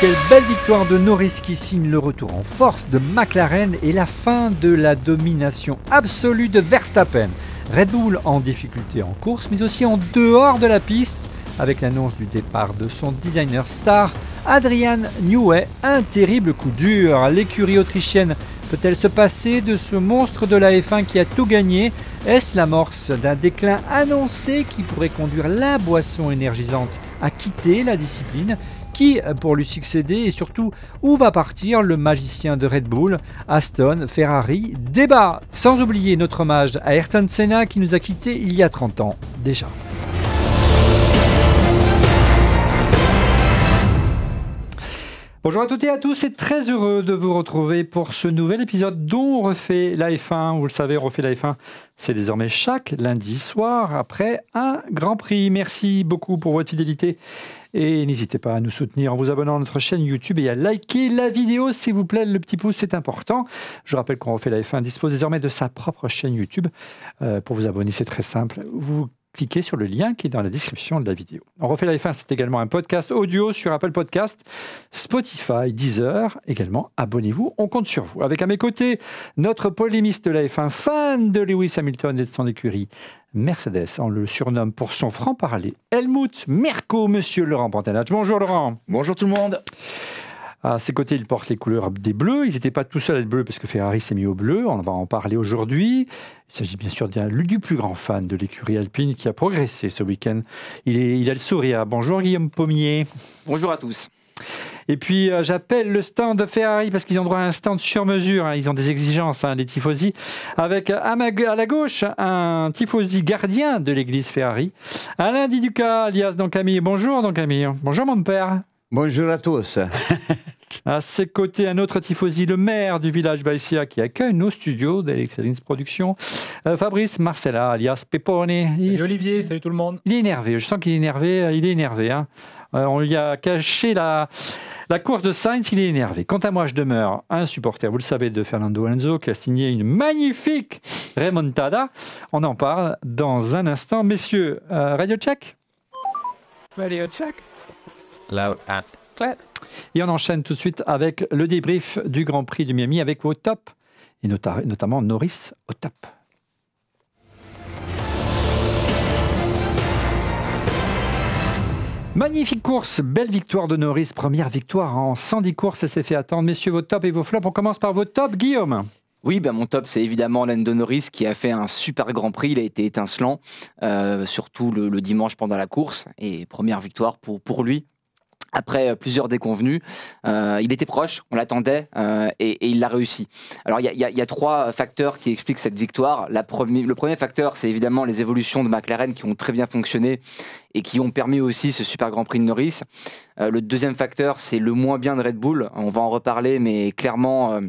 quelle belle victoire de Norris qui signe le retour en force de McLaren et la fin de la domination absolue de Verstappen. Red Bull en difficulté en course, mais aussi en dehors de la piste, avec l'annonce du départ de son designer star, Adrian Newey. Un terrible coup dur. L'écurie autrichienne peut-elle se passer de ce monstre de la F1 qui a tout gagné? Est-ce l'amorce d'un déclin annoncé qui pourrait conduire la boisson énergisante à quitter la discipline? Qui pour lui succéder et surtout où va partir le magicien de Red Bull, Aston, Ferrari? Débat, sans oublier notre hommage à Ayrton Senna qui nous a quittés il y a 30 ans déjà. Bonjour à toutes et à tous et très heureux de vous retrouver pour ce nouvel épisode dont on refait la F1. Vous le savez, on refait la F1, c'est désormais chaque lundi soir après un Grand Prix. Merci beaucoup pour votre fidélité et n'hésitez pas à nous soutenir en vous abonnant à notre chaîne YouTube et à liker la vidéo s'il vous plaît. Le petit pouce, c'est important. Je rappelle qu'on refait la F1 dispose désormais de sa propre chaîne YouTube. Pour vous abonner, c'est très simple. Vous cliquez sur le lien qui est dans la description de la vidéo. On refait la F1, c'est également un podcast audio sur Apple Podcast, Spotify, Deezer. Également, abonnez-vous, on compte sur vous. Avec à mes côtés, notre polémiste de la F1, fan de Lewis Hamilton et de son écurie, Mercedes. On le surnomme pour son franc-parler, Helmut Marko, monsieur Laurent Pantalach. Bonjour Laurent. Bonjour tout le monde. À ses côtés, il porte les couleurs des bleus. Ils n'étaient pas tout seuls à être bleus parce que Ferrari s'est mis au bleu. On va en parler aujourd'hui. Il s'agit bien sûr du plus grand fan de l'écurie alpine qui a progressé ce week-end. Il a le sourire. Bonjour Guillaume Pommier. Bonjour à tous. Et puis j'appelle le stand de Ferrari parce qu'ils ont droit à un stand sur mesure. Ils ont des exigences, les tifosi. Avec à la gauche un tifosi gardien de l'église Ferrari. Alain Di Duca, alias Don Camille. Bonjour Don Camille. Bonjour mon père. Bonjour à tous. À ses côtés, un autre tifosi, le maire du village Baïsia qui accueille nos studios d'Electrolins Production, Fabrice Marcella, alias Pepone. Salut Olivier, salut tout le monde. Il est énervé, je sens qu'il est énervé. On lui a caché la course de Sainz, il est énervé. Quant à moi, je demeure un supporter, vous le savez, de Fernando Alonso qui a signé une magnifique remontada. On en parle dans un instant. Messieurs, Radio Check. Radio Check. Loud and clear. Et on enchaîne tout de suite avec le débrief du Grand Prix de Miami avec vos tops, et notamment Norris au top. Magnifique course, belle victoire de Norris, première victoire en 110 courses, ça s'est fait attendre. Messieurs, vos tops et vos flops, on commence par vos tops, Guillaume. Oui, mon top, c'est évidemment Lando Norris qui a fait un super Grand Prix. Il a été étincelant, surtout le dimanche pendant la course. Et première victoire pour lui. Après plusieurs déconvenus, il était proche, on l'attendait et il l'a réussi. Alors il y a trois facteurs qui expliquent cette victoire. Le premier facteur, c'est évidemment les évolutions de McLaren qui ont très bien fonctionné et qui ont permis aussi ce super Grand Prix de Norris. Le deuxième facteur, c'est le moins bien de Red Bull. On va en reparler, mais clairement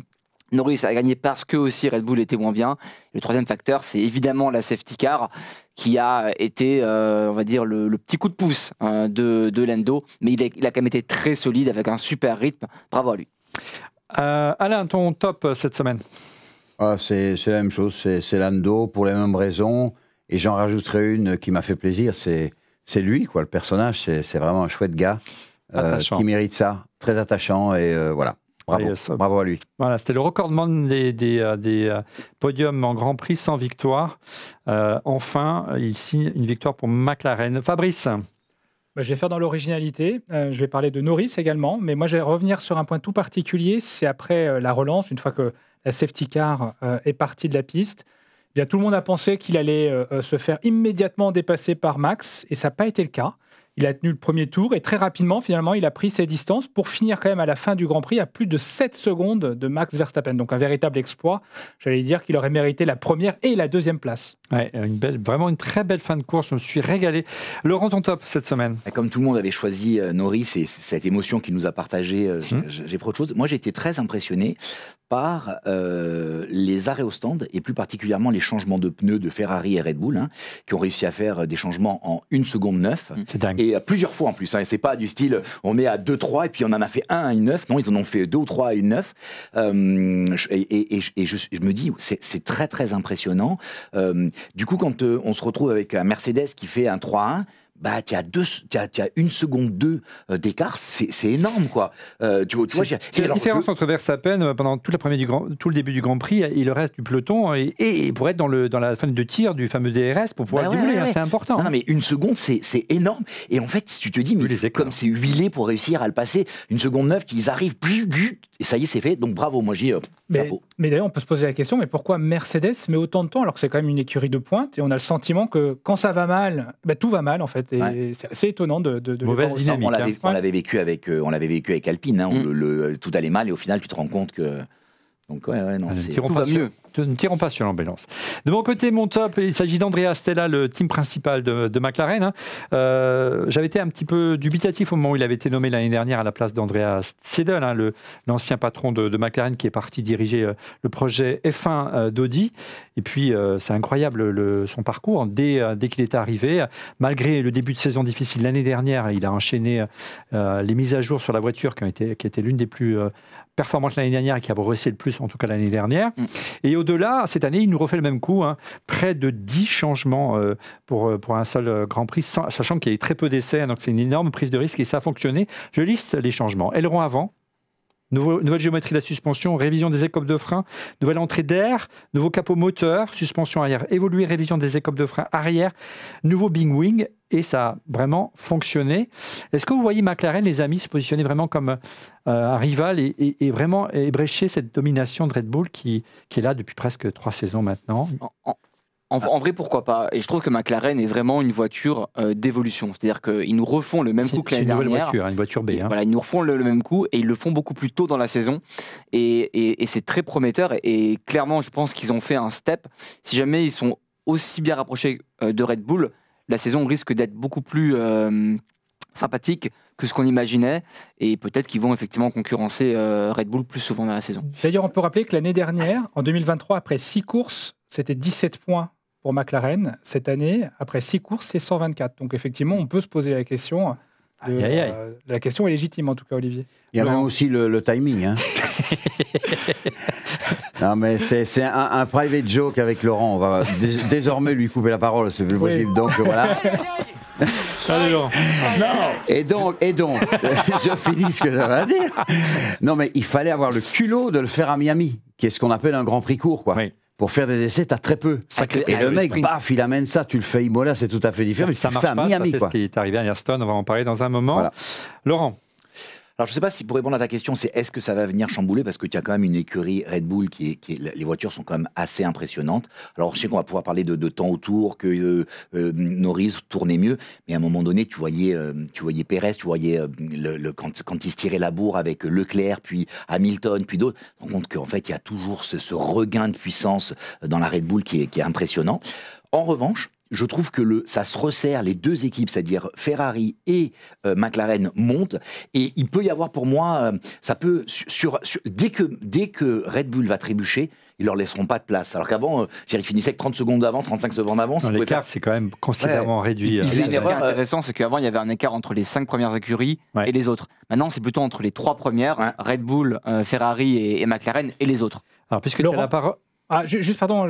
Norris a gagné parce que aussi Red Bull était moins bien. Le troisième facteur, c'est évidemment la safety car qui a été, on va dire, le petit coup de pouce de Lando. Mais il a quand même été très solide avec un super rythme. Bravo à lui. Alain, ton top cette semaine? C'est la même chose, c'est Lando pour les mêmes raisons. Et j'en rajouterai une qui m'a fait plaisir, c'est lui, quoi, le personnage. C'est vraiment un chouette gars qui mérite ça. Très attachant et voilà. Bravo à lui. Voilà, c'était le recordman des podiums en Grand Prix sans victoire. Enfin, il signe une victoire pour McLaren. Fabrice? Je vais faire dans l'originalité. Je vais parler de Norris également. Mais moi, je vais revenir sur un point tout particulier. C'est après la relance, une fois que la safety car est partie de la piste. Eh bien, tout le monde a pensé qu'il allait se faire immédiatement dépasser par Max. Et ça n'a pas été le cas. Il a tenu le premier tour et très rapidement, finalement, il a pris ses distances pour finir quand même à la fin du Grand Prix à plus de 7 secondes de Max Verstappen. Donc un véritable exploit. J'allais dire qu'il aurait mérité la première et la deuxième place. Ouais, vraiment une très belle fin de course. Je me suis régalé. Laurent, ton top cette semaine? Comme tout le monde avait choisi Norris et cette émotion qu'il nous a partagée, j'ai pris autre chose. Moi, j'ai été très impressionné par les arrêts au stand et plus particulièrement les changements de pneus de Ferrari et Red Bull qui ont réussi à faire des changements en 1 seconde 9 C'est dingue. et plusieurs fois en plus. C'est pas du style on est à 2-3 et puis on en a fait un à une 9. Non, ils en ont fait 2 ou 3 à une 9. Et je me dis c'est très très impressionnant. Du coup, quand on se retrouve avec un Mercedes qui fait un 3-1, bah, tu as 1 seconde 2 d'écart, c'est énorme, quoi. Tu vois, c'est la différence entre Verstappen, pendant tout le début du Grand Prix, et le reste du peloton, et pour être dans la fin de tir du fameux DRS, pour pouvoir doubler, c'est important. Non, mais 1 seconde, c'est énorme. Et en fait, si tu te dis, mais comme c'est huilé pour réussir à le passer, 1 seconde 9, qu'ils arrivent, et ça y est, c'est fait. Donc bravo, moi j'ai bravo. Mais d'ailleurs, on peut se poser la question, mais pourquoi Mercedes met autant de temps alors que c'est quand même une écurie de pointe, et on a le sentiment que quand ça va mal, tout va mal en fait. Et c'est assez étonnant de mauvaise dynamique. On l'avait vécu avec Alpine, où tout allait mal et au final tu te rends compte que. Donc tout va mieux. Ne tirons pas sur l'ambulance. De mon côté, mon top, il s'agit d'Andrea Stella, le team principal de McLaren. J'avais été un petit peu dubitatif au moment où il avait été nommé l'année dernière à la place d'Andrea Seidel, l'ancien patron de McLaren qui est parti diriger le projet F1 d'Audi. Et puis, c'est incroyable son parcours. Dès qu'il est arrivé, malgré le début de saison difficile l'année dernière, il a enchaîné les mises à jour sur la voiture qui était l'une des plus performantes l'année dernière et qui a progressé le plus, en tout cas l'année dernière. Et au-delà, cette année, il nous refait le même coup. Près de 10 changements pour un seul Grand Prix, sachant qu'il y a eu très peu d'essais, donc c'est une énorme prise de risque et ça a fonctionné. Je liste les changements. Aileron avant, nouvelle géométrie de la suspension, révision des écopes de frein, nouvelle entrée d'air, nouveau capot moteur, suspension arrière évoluée, révision des écopes de frein arrière, nouveau Bing Wing, et ça a vraiment fonctionné. Est-ce que vous voyez McLaren, les amis, se positionner vraiment comme un rival et vraiment ébrécher cette domination de Red Bull qui est là depuis presque 3 saisons maintenant? En vrai, pourquoi pas? Et je trouve que McLaren est vraiment une voiture d'évolution. C'est-à-dire qu'ils nous refont le même coup que l'année dernière. C'est une voiture B. Voilà, ils nous refont le même coup et ils le font beaucoup plus tôt dans la saison. Et c'est très prometteur. Et clairement, je pense qu'ils ont fait un step. Si jamais ils sont aussi bien rapprochés de Red Bull, la saison risque d'être beaucoup plus sympathique que ce qu'on imaginait. Et peut-être qu'ils vont effectivement concurrencer Red Bull plus souvent dans la saison. D'ailleurs, on peut rappeler que l'année dernière, en 2023, après 6 courses, c'était 17 points pour McLaren. Cette année, après 6 courses, c'est 124. Donc effectivement, on peut se poser la question. La question est légitime, en tout cas, Olivier. Il y a même aussi le timing. Non, mais c'est un private joke avec Laurent. On va désormais lui couper la parole, c'est plus possible. Donc voilà. Allez, Laurent. Et donc, je finis ce que ça va dire. Non, mais il fallait avoir le culot de le faire à Miami, qui est ce qu'on appelle un Grand Prix court, quoi. Oui. Pour faire des essais, t'as très peu. Et le mec, paf, il amène ça, tu le fais Imola, c'est tout à fait différent. Ça marche pas, Miami, ce qui est arrivé à Ayrton, on va en parler dans un moment. Voilà. Laurent. Alors, je ne sais pas si pour répondre à ta question, c'est est-ce que ça va venir chambouler, parce que tu as quand même une écurie Red Bull les voitures sont quand même assez impressionnantes. Alors, je sais qu'on va pouvoir parler de temps autour, que Norris tournait mieux, mais à un moment donné, tu voyais Pérez, tu voyais quand il se tirait la bourre avec Leclerc, puis Hamilton, puis d'autres, on rend compte qu'en fait, il y a toujours ce regain de puissance dans la Red Bull qui est impressionnant. En revanche, je trouve que ça se resserre, les deux équipes, c'est-à-dire Ferrari et McLaren montent, et il peut y avoir pour moi, ça peut, dès que Red Bull va trébucher, ils leur laisseront pas de place. Alors qu'avant, ils finissaient avec 30 secondes d'avance, 35 secondes d'avance. L'écart, c'est quand même considérablement réduit. Une erreur intéressante, c'est qu'avant, il y avait un écart entre les 5 premières écuries et les autres. Maintenant, c'est plutôt entre les 3 premières, Red Bull, Ferrari et McLaren, et les autres. Alors, puisque tu as la parole... juste, pardon,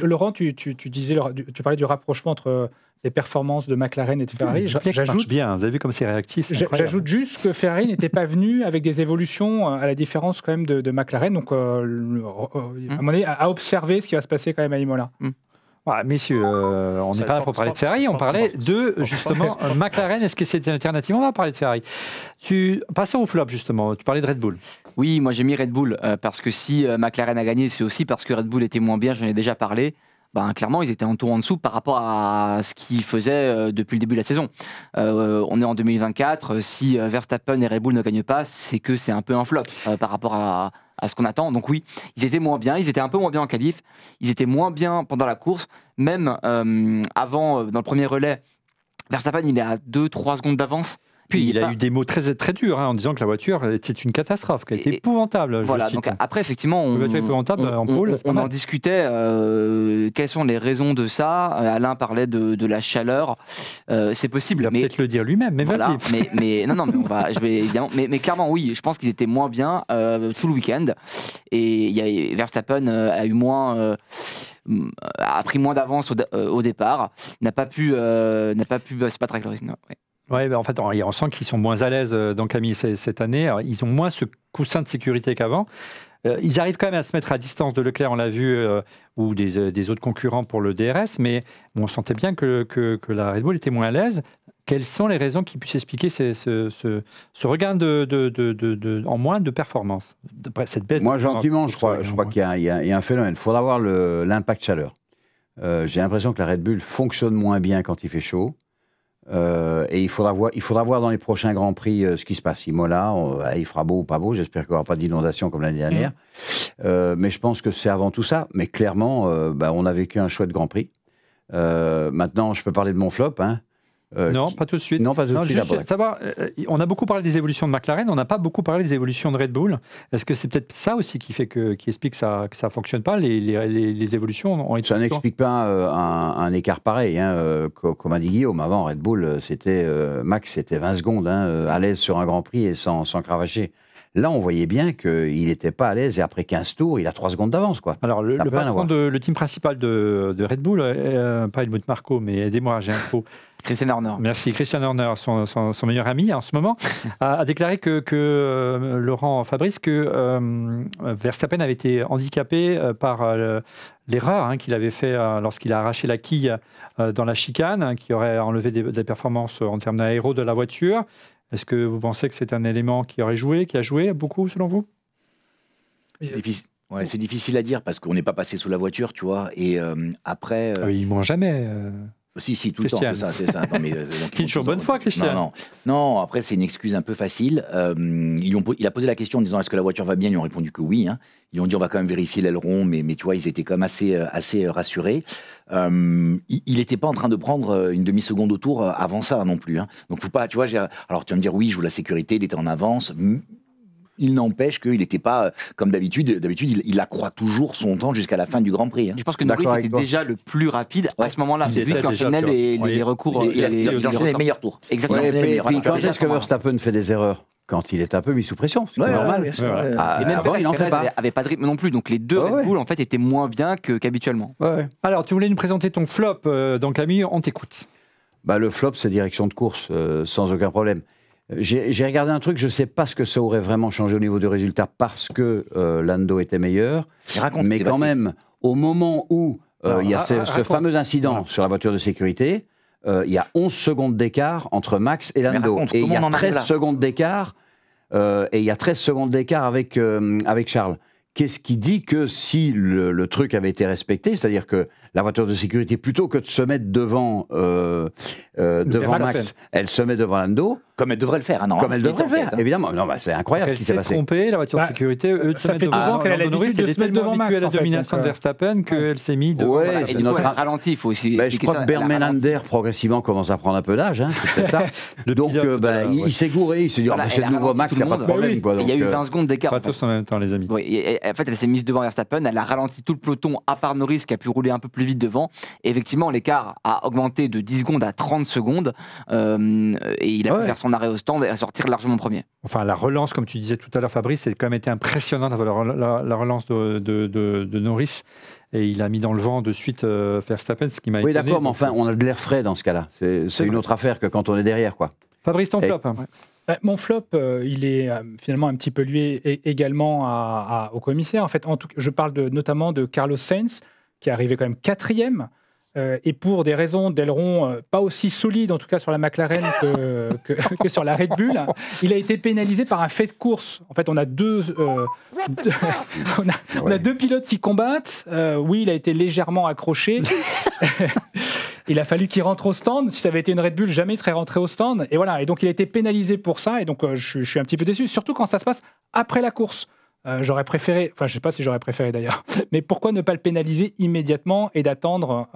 Laurent, tu parlais du rapprochement entre les performances de McLaren et de Ferrari. J'ajoute bien, vous avez vu comme c'est réactif. J'ajoute juste que Ferrari n'était pas venu avec des évolutions, à la différence quand même de McLaren. Donc, à un moment donné, à observer ce qui va se passer quand même à Imola. Voilà, messieurs, on n'est pas là pour parler de Ferrari, on parlait de, justement, McLaren. Est-ce que c'est une alternative? On va parler de Ferrari. Passons au flop, justement. Tu parlais de Red Bull. Oui, moi j'ai mis Red Bull, parce que si McLaren a gagné, c'est aussi parce que Red Bull était moins bien, j'en ai déjà parlé. Clairement, ils étaient un tour en dessous par rapport à ce qu'ils faisaient depuis le début de la saison. On est en 2024, si Verstappen et Red Bull ne gagnent pas, c'est que c'est un peu un flop par rapport à ce qu'on attend. Donc oui, ils étaient moins bien, ils étaient un peu moins bien en qualif, ils étaient moins bien pendant la course, même avant, dans le premier relais, Verstappen il est à 2-3 secondes d'avance. Puis il a eu des mots très, très durs en disant que la voiture était une catastrophe, qu'elle était épouvantable. Voilà, donc après effectivement, on en discutait, quelles sont les raisons de ça. Alain parlait de la chaleur, c'est possible. Il va peut-être le dire lui-même, mais voilà, je vais évidemment, mais clairement oui, je pense qu'ils étaient moins bien tout le week-end, et Verstappen a eu moins a pris moins d'avance au départ, n'a pas pu se battre avec Norris. Ouais, en fait, on sent qu'ils sont moins à l'aise dans Camille cette année. Alors, ils ont moins ce coussin de sécurité qu'avant. Ils arrivent quand même à se mettre à distance de Leclerc, on l'a vu, ou des autres concurrents pour le DRS, mais on sentait bien que la Red Bull était moins à l'aise. Quelles sont les raisons qui puissent expliquer ce regain en moins de performance, cette baisse? Moi, gentiment, je crois qu'il y a un phénomène. Il faudra voir l'impact chaleur. J'ai l'impression que la Red Bull fonctionne moins bien quand il fait chaud. Et il faudra voir dans les prochains Grands Prix ce qui se passe. Imola, il fera beau ou pas beau. J'espère qu'il n'y aura pas d'inondation comme l'année dernière. Mais je pense que c'est avant tout ça. Mais clairement, on a vécu un chouette Grand Prix. Maintenant, je peux parler de mon flop. Non, pas tout de suite. Non, pas tout de suite. Juste savoir, on a beaucoup parlé des évolutions de McLaren, on n'a pas beaucoup parlé des évolutions de Red Bull. Est-ce que c'est peut-être ça aussi qui explique que ça ne fonctionne pas, les évolutions ont été... Ça n'explique pas un écart pareil. Comme a dit Guillaume, avant Red Bull, Max, c'était 20 secondes à l'aise sur un Grand Prix et sans cravacher. Là, on voyait bien qu'il n'était pas à l'aise et après 15 tours, il a 3 secondes d'avance. Alors, le patron le team principal de Red Bull, pas Helmut Marko, mais aidez-moi, j'ai un faux. Christian Horner. Merci. Christian Horner, son meilleur ami en ce moment, a déclaré que Laurent Fabrice, que Verstappen avait été handicapé par l'erreur qu'il avait fait lorsqu'il a arraché la quille dans la chicane, qui aurait enlevé des performances en termes d'aéro de la voiture. Est-ce que vous pensez que c'est un élément qui a joué beaucoup selon vous? C'est difficile à dire parce qu'on n'est pas passé sous la voiture, tu vois. Et après. Ils ne mont jamais. Si, tout Christian. Le temps, c'est ça. Non, mais, qui est toujours bonne foi, Christian. Non, après, c'est une excuse un peu facile. Il a posé la question en disant est-ce que la voiture va bien? Ils ont répondu que oui. Ils ont dit on va quand même vérifier l'aileron, mais tu vois, ils étaient quand même assez rassurés. Il n'était pas en train de prendre une demi-seconde au tour avant ça non plus. Donc, faut pas, tu vois, alors tu vas me dire oui, il joue la sécurité, il était en avance. Il n'empêche qu'il n'était pas, comme d'habitude, il accroît toujours son temps jusqu'à la fin du Grand Prix. Je pense que Norris était déjà le plus rapide à ce moment-là. C'est lui qui enchaînait les recours. Il enchaînait les meilleurs tours. Exactement. Puis quand est-ce que Verstappen fait des erreurs? Quand il est un peu mis sous pression, c'est normal. Et même Perez, il n'en fait pas. Avait pas de rythme non plus, donc les deux Red Bull en fait étaient moins bien qu'habituellement. Alors, tu voulais nous présenter ton flop, donc Camille, on t'écoute. Le flop, c'est direction de course, sans aucun problème. J'ai regardé un truc, je ne sais pas ce que ça aurait vraiment changé au niveau du résultat parce que Lando était meilleur. Mais quand même, au moment où il y a ce fameux incident sur la voiture de sécurité, il y a 11 secondes d'écart entre Max et Lando. Et il y a 13 secondes d'écart avec Charles. Qu'est-ce qui dit que si le truc avait été respecté, c'est-à-dire que la voiture de sécurité, plutôt que de se mettre devant Max, elle se met devant Lando. Comme elle devrait le faire. Comme elle devrait le faire, évidemment. Non, c'est incroyable ce qui s'est passé. Elle s'est trompée, la voiture de sécurité. Ça fait 2 ans qu'elle a l'habitude de se mettre devant Max. La domination de Verstappen qu'elle s'est mise devant. Et du coup, elle ralenti, il faut aussi expliquer ça. Je crois que Bermelander, progressivement, commence à prendre un peu d'âge. C'est ça. Donc, il s'est gouré. Il s'est dit, c'est le nouveau Max, il n'y a pas de problème. Il y a eu 20 secondes d'écart. Pas tous en même temps, les amis. En fait, elle s'est mise devant Verstappen. Elle a ralenti tout le peloton, à part Norris, qui a pu rouler un peu plus vite devant. Et effectivement, l'écart a augmenté de 10 secondes à 30 secondes. Et il a pu faire son arrêt au stand et sortir largement premier. Enfin, la relance, comme tu disais tout à l'heure, Fabrice, c'est quand même été impressionnant la relance de Norris. Et il a mis dans le vent de suite Verstappen, ce qui m'a étonné. Oui, d'accord, mais enfin, on a de l'air frais dans ce cas-là. C'est une autre affaire que quand on est derrière, quoi. Fabrice, ton flop. Mon flop, il est finalement un petit peu lié également au commissaire. En fait, je parle notamment de Carlos Sainz, qui est arrivé quand même 4e. Et pour des raisons d'aileron pas aussi solides, en tout cas sur la McLaren que sur la Red Bull, il a été pénalisé par un fait de course. En fait, on a deux pilotes qui combattent. Oui, il a été légèrement accroché. Il a fallu qu'il rentre au stand. Si ça avait été une Red Bull, jamais il serait rentré au stand. Et voilà. Et donc, il a été pénalisé pour ça. Et donc, je suis un petit peu déçu, surtout quand ça se passe après la course. J'aurais préféré, enfin je ne sais pas si j'aurais préféré d'ailleurs, mais pourquoi ne pas le pénaliser immédiatement et d'attendre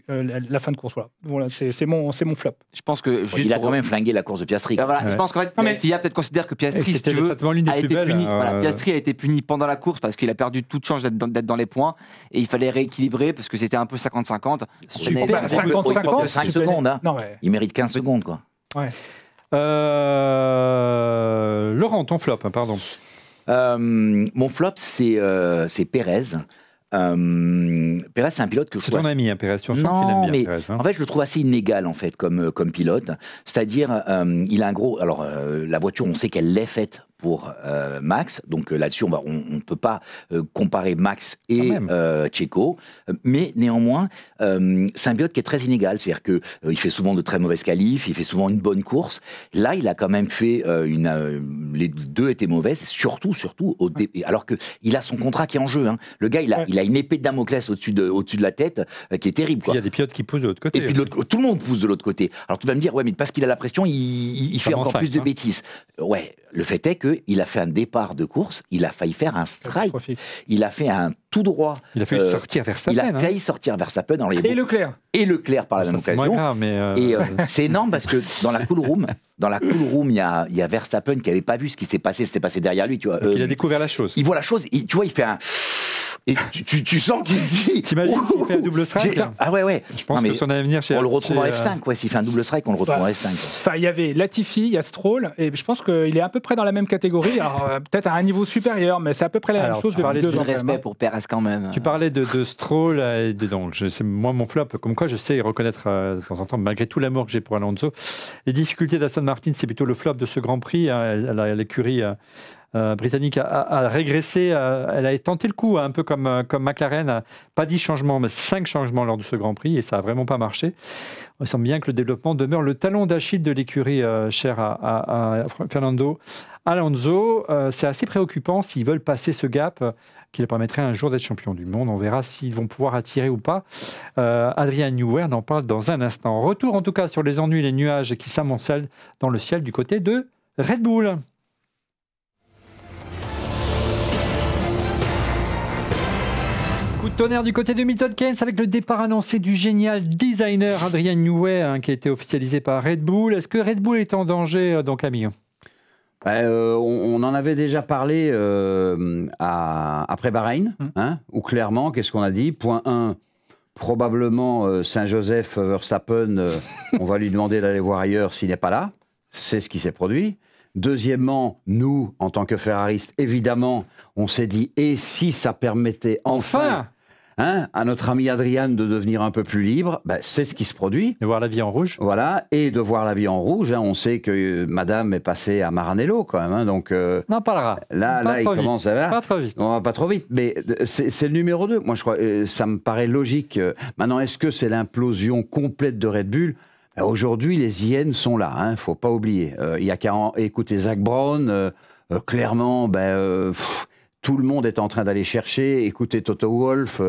la fin de course? Voilà, c'est mon flop. Je pense que il a quand même flingué la course de Piastri. Je pense qu'en fait, FIA peut-être considère que Piastri, si tu veux, a été puni. Piastri a été puni pendant la course parce qu'il a perdu toute chance d'être dans les points et il fallait rééquilibrer parce que c'était un peu 50-50. 50-50, 5 secondes. Il mérite 15 secondes, quoi. Ouais. Laurent, ton flop, pardon. Mon flop, c'est Pérez. Pérez, c'est un pilote que je trouve... C'est ton ami, hein, Pérez. Tu en sens Non, qu'il aime bien, mais Pérez, hein. en fait, je le trouve assez inégal, en fait, comme pilote. C'est-à-dire, il a un gros... Alors, la voiture, on sait qu'elle l'est faite pour Max. Donc là-dessus, on ne peut pas comparer Max et Checo. Mais néanmoins, c'est un pilote qui est très inégal. C'est-à-dire qu'il fait souvent de très mauvaises qualifs, il fait souvent une bonne course. Là, il a quand même fait les deux étaient mauvaises, surtout alors qu'il a son contrat qui est en jeu. Hein. Le gars, il a une épée de Damoclès au-dessus de la tête qui est terrible. Quoi. Il y a des pilotes qui poussent de l'autre côté. Et puis tout le monde pousse de l'autre côté. Alors tu vas me dire, ouais, mais parce qu'il a la pression, il fait encore plus de bêtises. Ouais, le fait est qu'il a fait un départ de course, il a failli faire un strike, il a fait un tout droit. Il a failli sortir Verstappen. Il a failli sortir Verstappen. Et Leclerc. Et Leclerc par la même occasion. Grave, mais Et c'est énorme parce que dans la cool room, il y a Verstappen qui n'avait pas vu ce qui s'est passé, c'était passé derrière lui. Tu vois, il a découvert la chose. Il voit la chose, et, tu vois, il fait un... Et tu sens qu'il se dit... T'imagines s'il fait un double strike? Ah ouais. Je pense que son avenir chez... On le retrouve en F5, ouais. S'il fait un double strike, on le retrouve en F5. Enfin, il y avait Latifi, il y a Stroll, et je pense qu'il est à peu près dans la même catégorie, alors peut-être à un niveau supérieur, mais c'est à peu près la même chose depuis 2 ans. Respect pour Pérez quand même. Tu parlais de Stroll, et donc moi mon flop, comme quoi je sais reconnaître de temps en temps, malgré tout l'amour que j'ai pour Alonso, les difficultés d'Aston Martin, c'est plutôt le flop de ce Grand Prix. L'écurie britannique a régressé, elle a tenté le coup, un peu comme McLaren, pas 10 changements, mais 5 changements lors de ce Grand Prix, et ça n'a vraiment pas marché. Il semble bien que le développement demeure le talon d'Achille de l'écurie chère à Fernando Alonso. C'est assez préoccupant s'ils veulent passer ce gap qui leur permettrait un jour d'être champion du monde. On verra s'ils vont pouvoir attirer ou pas. Adrian Newey en parle dans un instant. Retour en tout cas sur les ennuis et les nuages qui s'amoncellent dans le ciel du côté de Red Bull. Coup de tonnerre du côté de Milton Keynes avec le départ annoncé du génial designer Adrian Newey qui a été officialisé par Red Bull. Est-ce que Red Bull est en danger, donc Camille ? On en avait déjà parlé après Bahreïn, où clairement, qu'est-ce qu'on a dit ? Point 1, probablement Saint-Joseph Verstappen, on va lui demander d'aller voir ailleurs s'il n'est pas là. C'est ce qui s'est produit. Deuxièmement, nous, en tant que ferraristes, évidemment, on s'est dit, et si ça permettait enfin à notre ami Adrian de devenir un peu plus libre, c'est ce qui se produit. De voir la vie en rouge. Voilà, et de voir la vie en rouge. On sait que madame est passée à Maranello quand même. Donc, on en parlera. Là, il commence à... Pas trop vite. On va pas trop vite, mais c'est le numéro 2. Moi, je crois, ça me paraît logique. Maintenant, est-ce que c'est l'implosion complète de Red Bull ? Aujourd'hui, les hyènes sont là, il ne faut pas oublier. Il y a qu'à écouter Zak Brown, clairement, tout le monde est en train d'aller chercher, écouter Toto Wolff.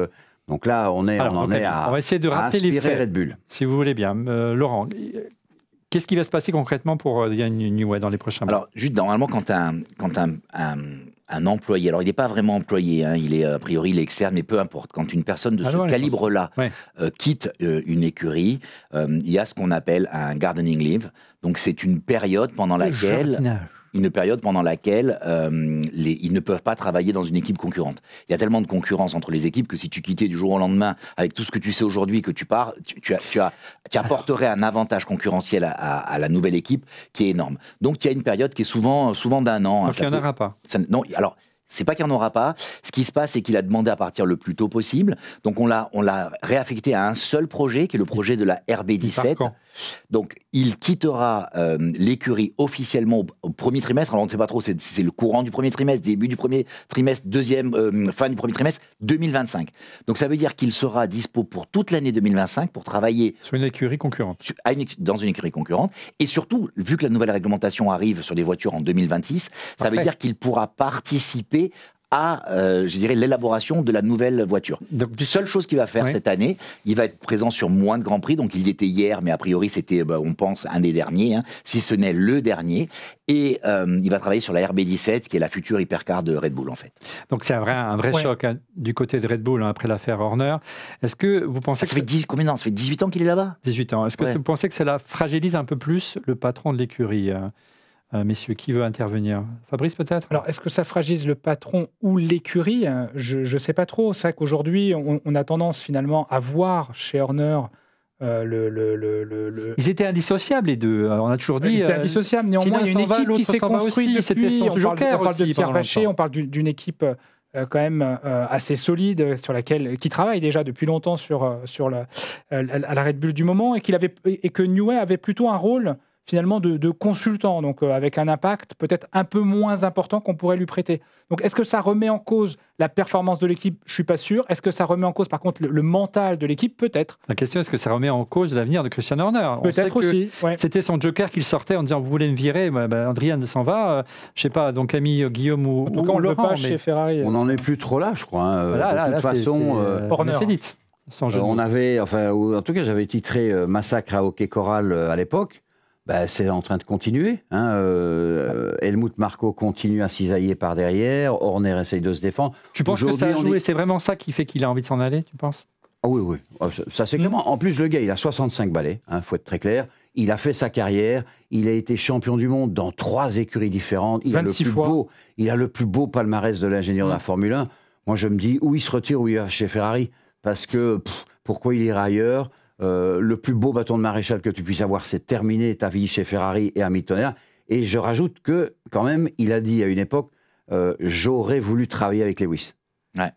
Donc là, on va essayer de rappeler les faits, Red Bull. Si vous voulez bien. Laurent, qu'est-ce qui va se passer concrètement pour Adrian Newey dans les prochains mois ? Alors, juste normalement, quand un employé, alors il n'est pas vraiment employé, il est a priori il est externe, mais peu importe. Quand une personne de ce calibre-là quitte une écurie, il y a ce qu'on appelle un gardening leave. Donc c'est une période pendant laquelle ils ne peuvent pas travailler dans une équipe concurrente. Il y a tellement de concurrence entre les équipes que si tu quittais du jour au lendemain avec tout ce que tu sais aujourd'hui, que tu pars, tu apporterais un avantage concurrentiel à la nouvelle équipe qui est énorme. Donc il y a une période qui est souvent d'un an. Donc il n'y en aura pas. Non, alors c'est pas qu'il n'y en aura pas. Ce qui se passe, c'est qu'il a demandé à partir le plus tôt possible. Donc on l'a réaffecté à un seul projet, qui est le projet de la RB17. Donc il quittera l'écurie officiellement au premier trimestre. Alors on ne sait pas trop, c'est le courant du premier trimestre, début du premier trimestre, fin du premier trimestre 2025. Donc ça veut dire qu'il sera dispo pour toute l'année 2025 pour travailler sur une écurie concurrente. Dans une écurie concurrente. Et surtout, vu que la nouvelle réglementation arrive sur les voitures en 2026, ça veut dire qu'il pourra participer à, je dirais, l'élaboration de la nouvelle voiture. Donc, seule chose qu'il va faire cette année, il va être présent sur moins de Grands Prix, donc il y était hier, mais a priori c'était, on pense, un des derniers, si ce n'est le dernier, et il va travailler sur la RB17, qui est la future hypercar de Red Bull, en fait. Donc c'est un vrai choc du côté de Red Bull, après l'affaire Horner. Est-ce que vous pensez ça fait 18 ans qu'il est là-bas. 18 ans. Est-ce que vous pensez que cela fragilise un peu plus le patron de l'écurie messieurs, qui veut intervenir ? Fabrice, peut-être ? Alors, est-ce que ça fragilise le patron ou l'écurie ? Je ne sais pas trop. C'est vrai qu'aujourd'hui, on a tendance finalement à voir chez Horner Ils étaient indissociables, les deux. On a toujours dit... Ils étaient indissociables. Néanmoins, il y a une équipe qui s'est construite depuis. On parle de Pierre Vacher, on parle d'une équipe quand même assez solide, qui travaille déjà depuis longtemps à la Red Bull du moment, et que Newey avait plutôt un rôle finalement de consultant, donc avec un impact peut-être un peu moins important qu'on pourrait lui prêter. Donc est-ce que ça remet en cause la performance de l'équipe? Je ne suis pas sûr. Est-ce que ça remet en cause par contre le mental de l'équipe? Peut-être. La question, est-ce que ça remet en cause l'avenir de Christian Horner? Peut-être aussi. Ouais. C'était son joker qu'il sortait en disant vous voulez me virer, Adrian s'en va. Je ne sais pas, donc Camille, Guillaume ou on le veut pas mais... chez Ferrari. On n'en est plus trop là, je crois. De toute façon, c'est dit. On avait, en tout cas, j'avais titré Massacre à hockey choral à l'époque. C'est en train de continuer. Helmut Marko continue à cisailler par derrière. Horner essaye de se défendre. Tu penses que ça a joué? C'est vraiment ça qui fait qu'il a envie de s'en aller, tu penses? Ah oui. Ça, c'est clairement. En plus, le gars, il a 65 balais. Faut être très clair. Il a fait sa carrière. Il a été champion du monde dans 3 écuries différentes. Il a le plus beau palmarès de l'ingénieur de la Formule 1. Moi, je me dis, où il se retire, où il va chez Ferrari. Parce que, pourquoi il ira ailleurs? Le plus beau bâton de maréchal que tu puisses avoir, c'est terminer ta vie chez Ferrari et Hamilton. Et je rajoute que, quand même, il a dit à une époque, j'aurais voulu travailler avec Lewis. Ouais.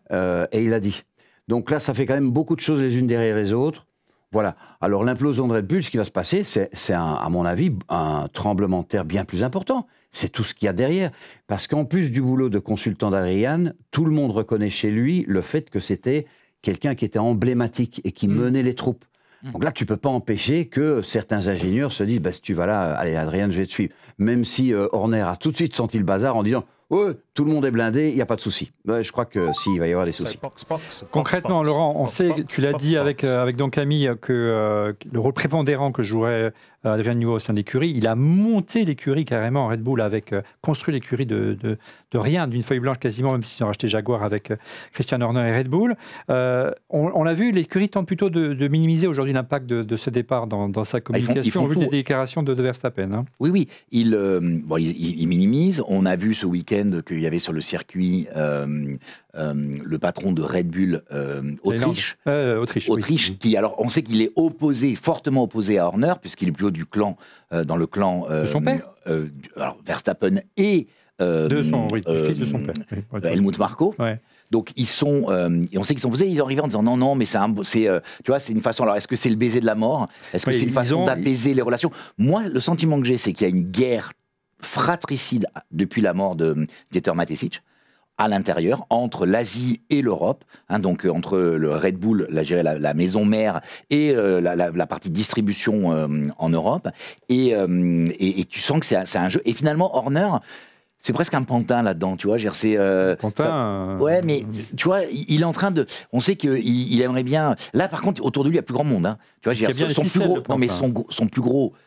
Et il l'a dit. Donc là, ça fait quand même beaucoup de choses les unes derrière les autres. Voilà. Alors l'implosion de Red Bull, ce qui va se passer, c'est à mon avis, un tremblement de terre bien plus important. C'est tout ce qu'il y a derrière. Parce qu'en plus du boulot de consultant d'Adrian, tout le monde reconnaît chez lui le fait que c'était quelqu'un qui était emblématique et qui menait les troupes. Donc là, tu ne peux pas empêcher que certains ingénieurs se disent si tu vas là, allez, Adrian, je vais te suivre. Même si Horner a tout de suite senti le bazar en disant tout le monde est blindé, il n'y a pas de souci. Je crois que si, il va y avoir des soucis. Concrètement, Laurent, on sait, tu l'as dit avec donc Camille, que le rôle prépondérant que jouerait Adrian Newey au sein de l'écurie, il a monté l'écurie carrément Red Bull, avec construit l'écurie de rien, d'une feuille blanche quasiment, même s'ils ont racheté Jaguar avec Christian Horner et Red Bull. On l'a vu, l'écurie tente plutôt de minimiser aujourd'hui l'impact de ce départ dans sa communication, au vu des déclarations de Verstappen. Hein. Oui, il minimise. On a vu ce week-end qu'il y avait sur le circuit le patron de Red Bull Autriche, oui. Qui, alors, on sait qu'il est fortement opposé à Horner, puisqu'il est plutôt du clan, dans le clan de son père. Alors, Verstappen et du fils de son père. Oui, Helmut Marko. Ouais. Donc ils sont, et on sait qu'ils sont posés, ils arrivent en disant non, mais tu vois, c'est une façon. Alors est-ce que c'est le baiser de la mort? Est-ce que c'est une façon d'apaiser les relations? Moi, le sentiment que j'ai, c'est qu'il y a une guerre fratricide depuis la mort de Dieter Mateschitz à l'intérieur, entre l'Asie et l'Europe, donc entre le Red Bull, la maison mère, et la partie distribution en Europe, et tu sens que c'est un jeu. Et finalement, Horner, c'est presque un pantin là-dedans, tu vois. Pantin. Ouais, mais tu vois, il est en train de. On sait qu'il aimerait bien. Là, par contre, autour de lui, il n'y a plus grand monde. Hein. Tu vois,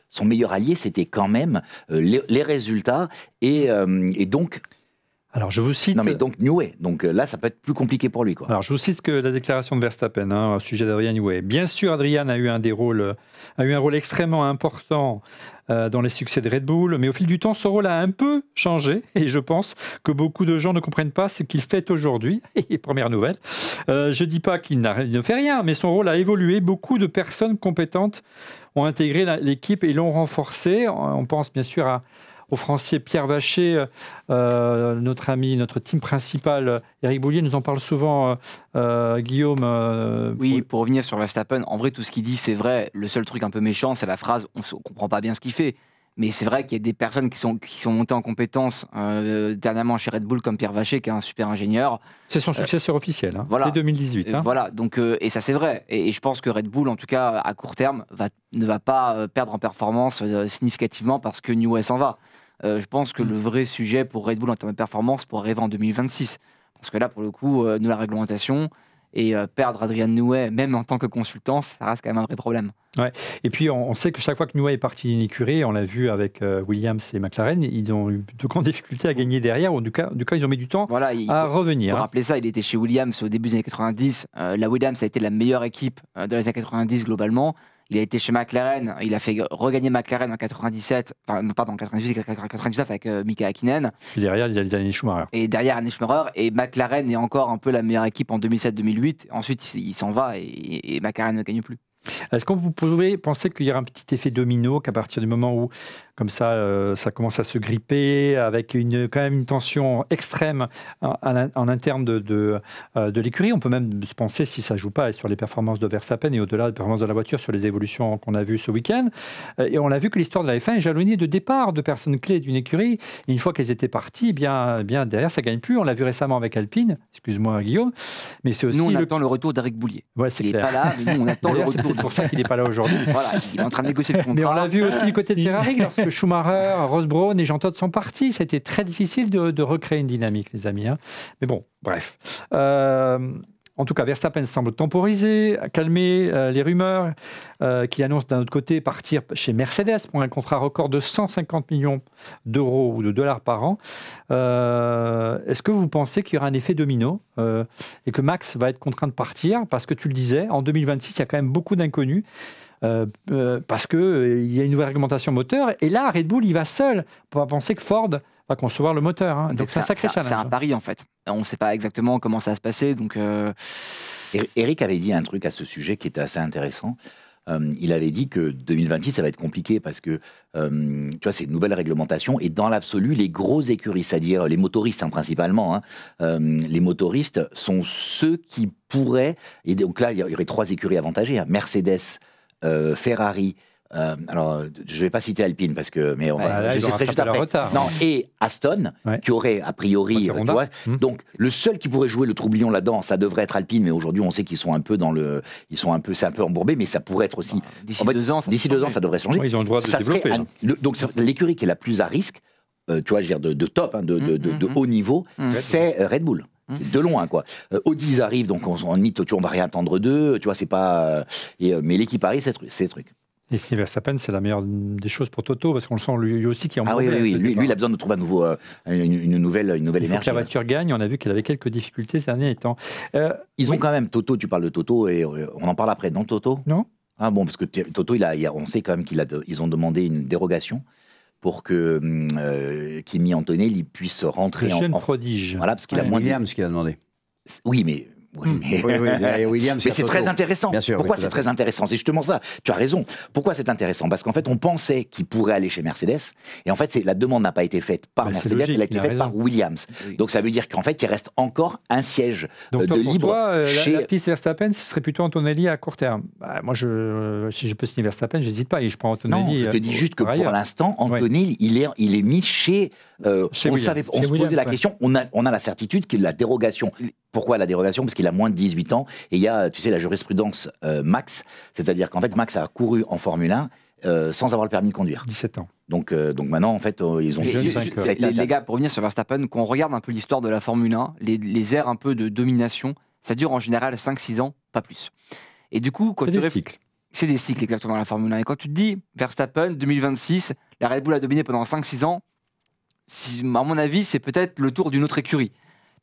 son meilleur allié, c'était quand même les résultats et donc. Alors, je vous cite... Non, mais donc Newey. Donc là, ça peut être plus compliqué pour lui, quoi. Alors, je vous cite la déclaration de Verstappen au sujet d'Adrian Newey. Bien sûr, Adrian a eu un rôle extrêmement important dans les succès de Red Bull, mais au fil du temps, ce rôle a un peu changé, et je pense que beaucoup de gens ne comprennent pas ce qu'il fait aujourd'hui. Et première nouvelle, je ne dis pas qu'il ne fait rien, mais son rôle a évolué. Beaucoup de personnes compétentes ont intégré l'équipe et l'ont renforcé. On pense bien sûr au Français Pierre Vacher, notre ami, notre team principal, Éric Boulier, nous en parle souvent, Guillaume. Oui, pour revenir sur Verstappen, en vrai, tout ce qu'il dit, c'est vrai. Le seul truc un peu méchant, c'est la phrase « on ne comprend pas bien ce qu'il fait ». Mais c'est vrai qu'il y a des personnes qui sont montées en compétences dernièrement chez Red Bull, comme Pierre Vacher, qui est un super ingénieur. C'est son successeur officiel, voilà. Dès 2018. Voilà, donc, et ça c'est vrai. Et je pense que Red Bull, en tout cas à court terme, ne va pas perdre en performance significativement parce que Newey s'en va. Je pense que le vrai sujet pour Red Bull en termes de performance pourrait arriver en 2026. Parce que là, pour le coup, nouvelle réglementation et perdre Adrian Newey, même en tant que consultant, ça reste quand même un vrai problème. Ouais. Et puis, on sait que chaque fois que Newey est parti d'une écurie, on l'a vu avec Williams et McLaren, ils ont eu de grandes difficultés à gagner derrière, ou du cas, ils ont mis du temps à revenir. Il faut rappeler ça, il était chez Williams au début des années 90. La Williams a été la meilleure équipe dans les années 90 globalement. Il a été chez McLaren, il a fait regagner McLaren en 97, enfin non, pardon, en 99 avec Mika Häkkinen. Et derrière, il y a les années Schumacher. Et McLaren est encore un peu la meilleure équipe en 2007-2008. Ensuite, il s'en va et McLaren ne gagne plus. Est-ce que vous pouvez penser qu'il y aura un petit effet domino, qu'à partir du moment où, comme ça commence à se gripper, avec quand même une tension extrême en interne de l'écurie, on peut même se penser, si ça ne joue pas, sur les performances de Verstappen et au-delà des performances de la voiture, sur les évolutions qu'on a vues ce week-end. Et on a vu que l'histoire de la F1 est jalonnée de départ de personnes clés d'une écurie. Et une fois qu'elles étaient parties, bien derrière, ça ne gagne plus. On l'a vu récemment avec Alpine, excuse-moi Guillaume. Mais c'est aussi nous, on attend le retour d'Éric Boulier. Ouais, c'est il clair. n'est pas là, mais nous, on attend le retour. C'est pour ça qu'il n'est pas là aujourd'hui. Voilà, il est en train de négocier le contrat. Mais on l'a vu aussi du côté de Ferrari, lorsque Schumacher, Ross Brawn et Jean Todt sont partis. Ça a été très difficile de recréer une dynamique, les amis. Mais bon, bref. En tout cas, Verstappen semble temporiser, calmer les rumeurs, qui annoncent d'un autre côté partir chez Mercedes pour un contrat record de 150 millions d'euros ou de dollars par an. Est-ce que vous pensez qu'il y aura un effet domino et que Max va être contraint de partir? Parce que tu le disais, en 2026, il y a quand même beaucoup d'inconnus. Parce qu'il y a une nouvelle réglementation moteur. Et là, Red Bull, il va seul. On va penser que Ford va concevoir le moteur. Donc c'est un sacré challenge. C'est un pari, en fait. On ne sait pas exactement comment ça va se passer. Donc, Eric avait dit un truc à ce sujet qui était assez intéressant. Il avait dit que 2026, ça va être compliqué parce que, tu vois, c'est une nouvelle réglementation et dans l'absolu, les grosses écuries, c'est-à-dire les motoristes principalement, les motoristes sont ceux qui pourraient, et donc là, il y aurait 3 écuries avantagées, Mercedes, Ferrari, alors je ne vais pas citer Alpine parce que, mais je citerai juste après. Non, et Aston, qui aurait a priori, tu vois, donc le seul qui pourrait jouer le troublion là-dedans, ça devrait être Alpine, mais aujourd'hui on sait qu'ils sont un peu c'est un peu embourbé, mais ça pourrait être aussi. D'ici 2 ans, ça devrait changer. Ils ont le droit de se développer. Donc l'écurie qui est la plus à risque, tu vois, je veux dire de top, de haut niveau, c'est Red Bull. C'est de loin, quoi. Audi, ils arrivent, donc on limite, on va rien attendre d'eux, tu vois, c'est pas. Mais l'équipe Paris, c'est ces trucs. Et si Verstappen, c'est la meilleure des choses pour Toto, parce qu'on le sent lui aussi qui en oui, lui, il a besoin de trouver à nouveau une nouvelle énergie. Il faut que la voiture gagne, on a vu qu'elle avait quelques difficultés ces derniers temps. Ils ont quand même, Toto, tu parles de Toto, et on en parle après, non, Toto? Non. Ah bon, parce que Toto, on sait quand même qu'ils ont demandé une dérogation pour que Kimi Antonelli puisse rentrer le jeune prodige. Voilà, parce qu'il a moins de... Williams qui a demandé. Oui, mais mais c'est très intéressant. Bien sûr, pourquoi c'est très intéressant? C'est justement ça. Tu as raison. Pourquoi c'est intéressant? Parce qu'en fait, on pensait qu'il pourrait aller chez Mercedes. Et en fait, la demande n'a pas été faite par Mercedes, elle a été faite par Williams. Oui. Donc ça veut dire qu'en fait, il reste encore un siège de libre. Toi, la piste Verstappen, ce serait plutôt Antonelli à court terme. Moi, si je peux signer Verstappen, j'hésite pas et je prends Antonelli. Non, je te dis juste que pour l'instant, Antonelli, il est mis chez. On se posait la question. On a la certitude que la dérogation. Pourquoi la dérogation? Parce qu'il a moins de 18 ans et il y a, tu sais, la jurisprudence Max, c'est-à-dire qu'en fait Max a couru en Formule 1 sans avoir le permis de conduire. 17 ans. Donc maintenant, en fait, ils ont... Les gars, pour revenir sur Verstappen, quand on regarde un peu l'histoire de la Formule 1, les ères un peu de domination, ça dure en général 5-6 ans, pas plus. Et du coup, quand cycles. C'est des cycles exactement la Formule 1. Et quand tu te dis Verstappen, 2026, la Red Bull a dominé pendant 5-6 ans, à mon avis, c'est peut-être le tour d'une autre écurie.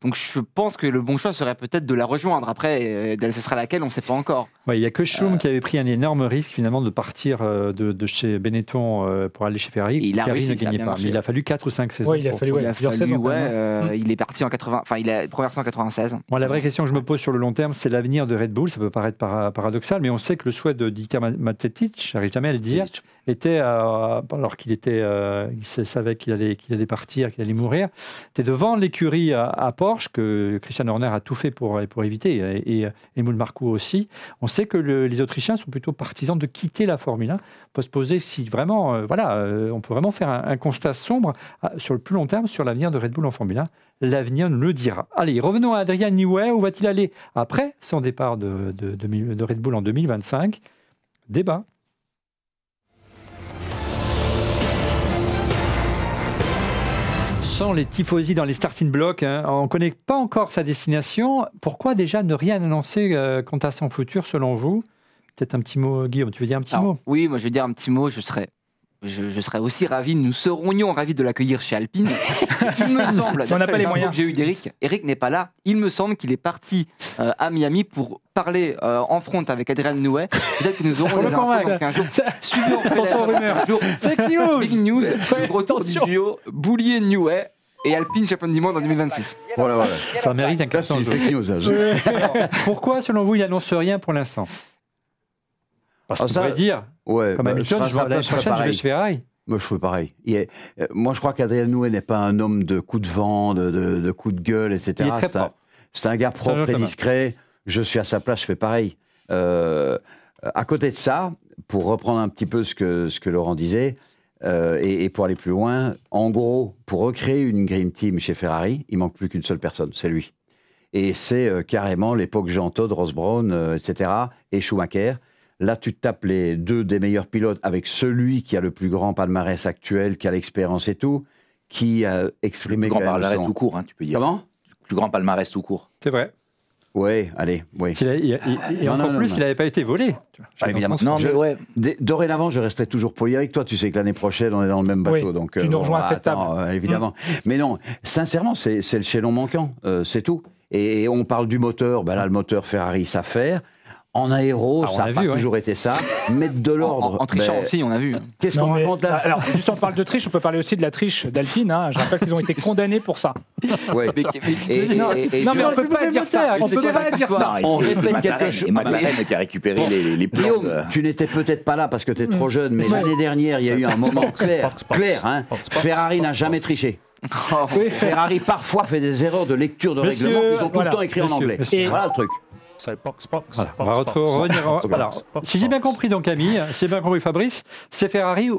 Donc je pense que le bon choix serait peut-être de la rejoindre. Après, ce sera laquelle, on ne sait pas encore. Il n'y a que Schum qui avait pris un énorme risque finalement de partir de chez Benetton pour aller chez Ferrari. Et Ferrari ne gagnait pas. Mais il a fallu 4 ou 5 saisons. Oui, il a fallu plusieurs saisons. Il est parti en 80. Enfin, il a traversé en 96. La vraie question que je me pose sur le long terme, c'est l'avenir de Red Bull. Ça peut paraître paradoxal, mais on sait que le souhait de Dieter Matetic, j'arrive jamais à le dire, était, alors qu'il savait qu'il allait partir, qu'il allait mourir, était de vendre l'écurie à Porsche, que Christian Horner a tout fait pour éviter, et Helmut Marko aussi. On sait que les Autrichiens sont plutôt partisans de quitter la Formule 1. On peut se poser si vraiment, on peut vraiment faire un constat sombre sur le plus long terme sur l'avenir de Red Bull en Formule 1. L'avenir nous le dira. Allez, revenons à Adrian Newey. Où va-t-il aller après son départ de Red Bull en 2025? Débat. Les tifosi dans les starting blocks, on ne connaît pas encore sa destination. Pourquoi déjà ne rien annoncer quant à son futur selon vous? Peut-être un petit mot, Guillaume, tu veux dire un petit mot? Oui, moi je vais dire un petit mot, je serais aussi ravi, nous serions ravis de l'accueillir chez Alpine. Il me semble, on n'a pas les moyens. J'ai eu d'Eric. Eric n'est pas là. Il me semble qu'il est parti à Miami pour parler en front avec Adrian Newey. Peut-être que nous aurons les infos dans 15 jours. Suivons attention aux rumeurs. Fake news. Big news. Le retour du duo Boulier-Newey et Alpine champion du monde en 2026. Voilà. Ça mérite un carton jaune. Fake news. Pourquoi, selon vous, il n'annonce rien pour l'instant? Parce qu'on pourrait dire, comme Hamilton, l'année prochaine, je vais chez Ferrari. Moi, je fais pareil. Moi, je crois qu'Adrien Newey n'est pas un homme de coups de vent, de coups de gueule, etc. Il est très propre. C'est un gars propre et discret. Je suis à sa place, je fais pareil. À côté de ça, pour reprendre un petit peu ce que Laurent disait, et pour aller plus loin, en gros, pour recréer une Dream Team chez Ferrari, il manque plus qu'une seule personne, c'est lui. Et c'est carrément l'époque Jean Todt, Ross Brown, etc. et Schumacher. Là, tu te tapes les deux des meilleurs pilotes avec celui qui a le plus grand palmarès actuel, qui a l'expérience et tout, qui a exprimé... Le plus grand palmarès tout court, hein, tu peux dire. Comment ? Le plus grand palmarès tout court. C'est vrai. Oui, allez, oui. Et encore plus, il n'avait pas été volé. Évidemment. Non, mais ouais. Dorénavant, je resterai toujours poli avec toi. Tu sais que l'année prochaine, on est dans le même bateau. Oui, donc, tu nous rejoins à cette table. Évidemment. Mais non, sincèrement, c'est le chaînon manquant. C'est tout. Et on parle du moteur. Ben là, le moteur Ferrari, ça fait. En aéro, ça n'a pas toujours été ça. Mettre de l'ordre. En trichant aussi, on a vu. Qu'est-ce qu'on raconte là ? Alors, juste on parle de triche, on peut parler aussi de la triche d'Alpine. Hein. Je rappelle qu'ils ont été condamnés pour ça. Ouais. Non, mais on ne peut pas dire ça. On peut pas dire ça. On répète quelque chose. Et McLaren qui a récupéré les plans. Guillaume, tu n'étais peut-être pas là parce que tu es trop jeune, mais l'année dernière, il y a eu un moment clair. Hein. Ferrari n'a jamais triché. Ferrari parfois fait des erreurs de lecture de règlement qu'ils ont tout le temps écrit en anglais. Voilà le truc. Voilà. On va revenir. Alors, si j'ai bien compris, donc Camille, si j'ai bien compris Fabrice, c'est Ferrari,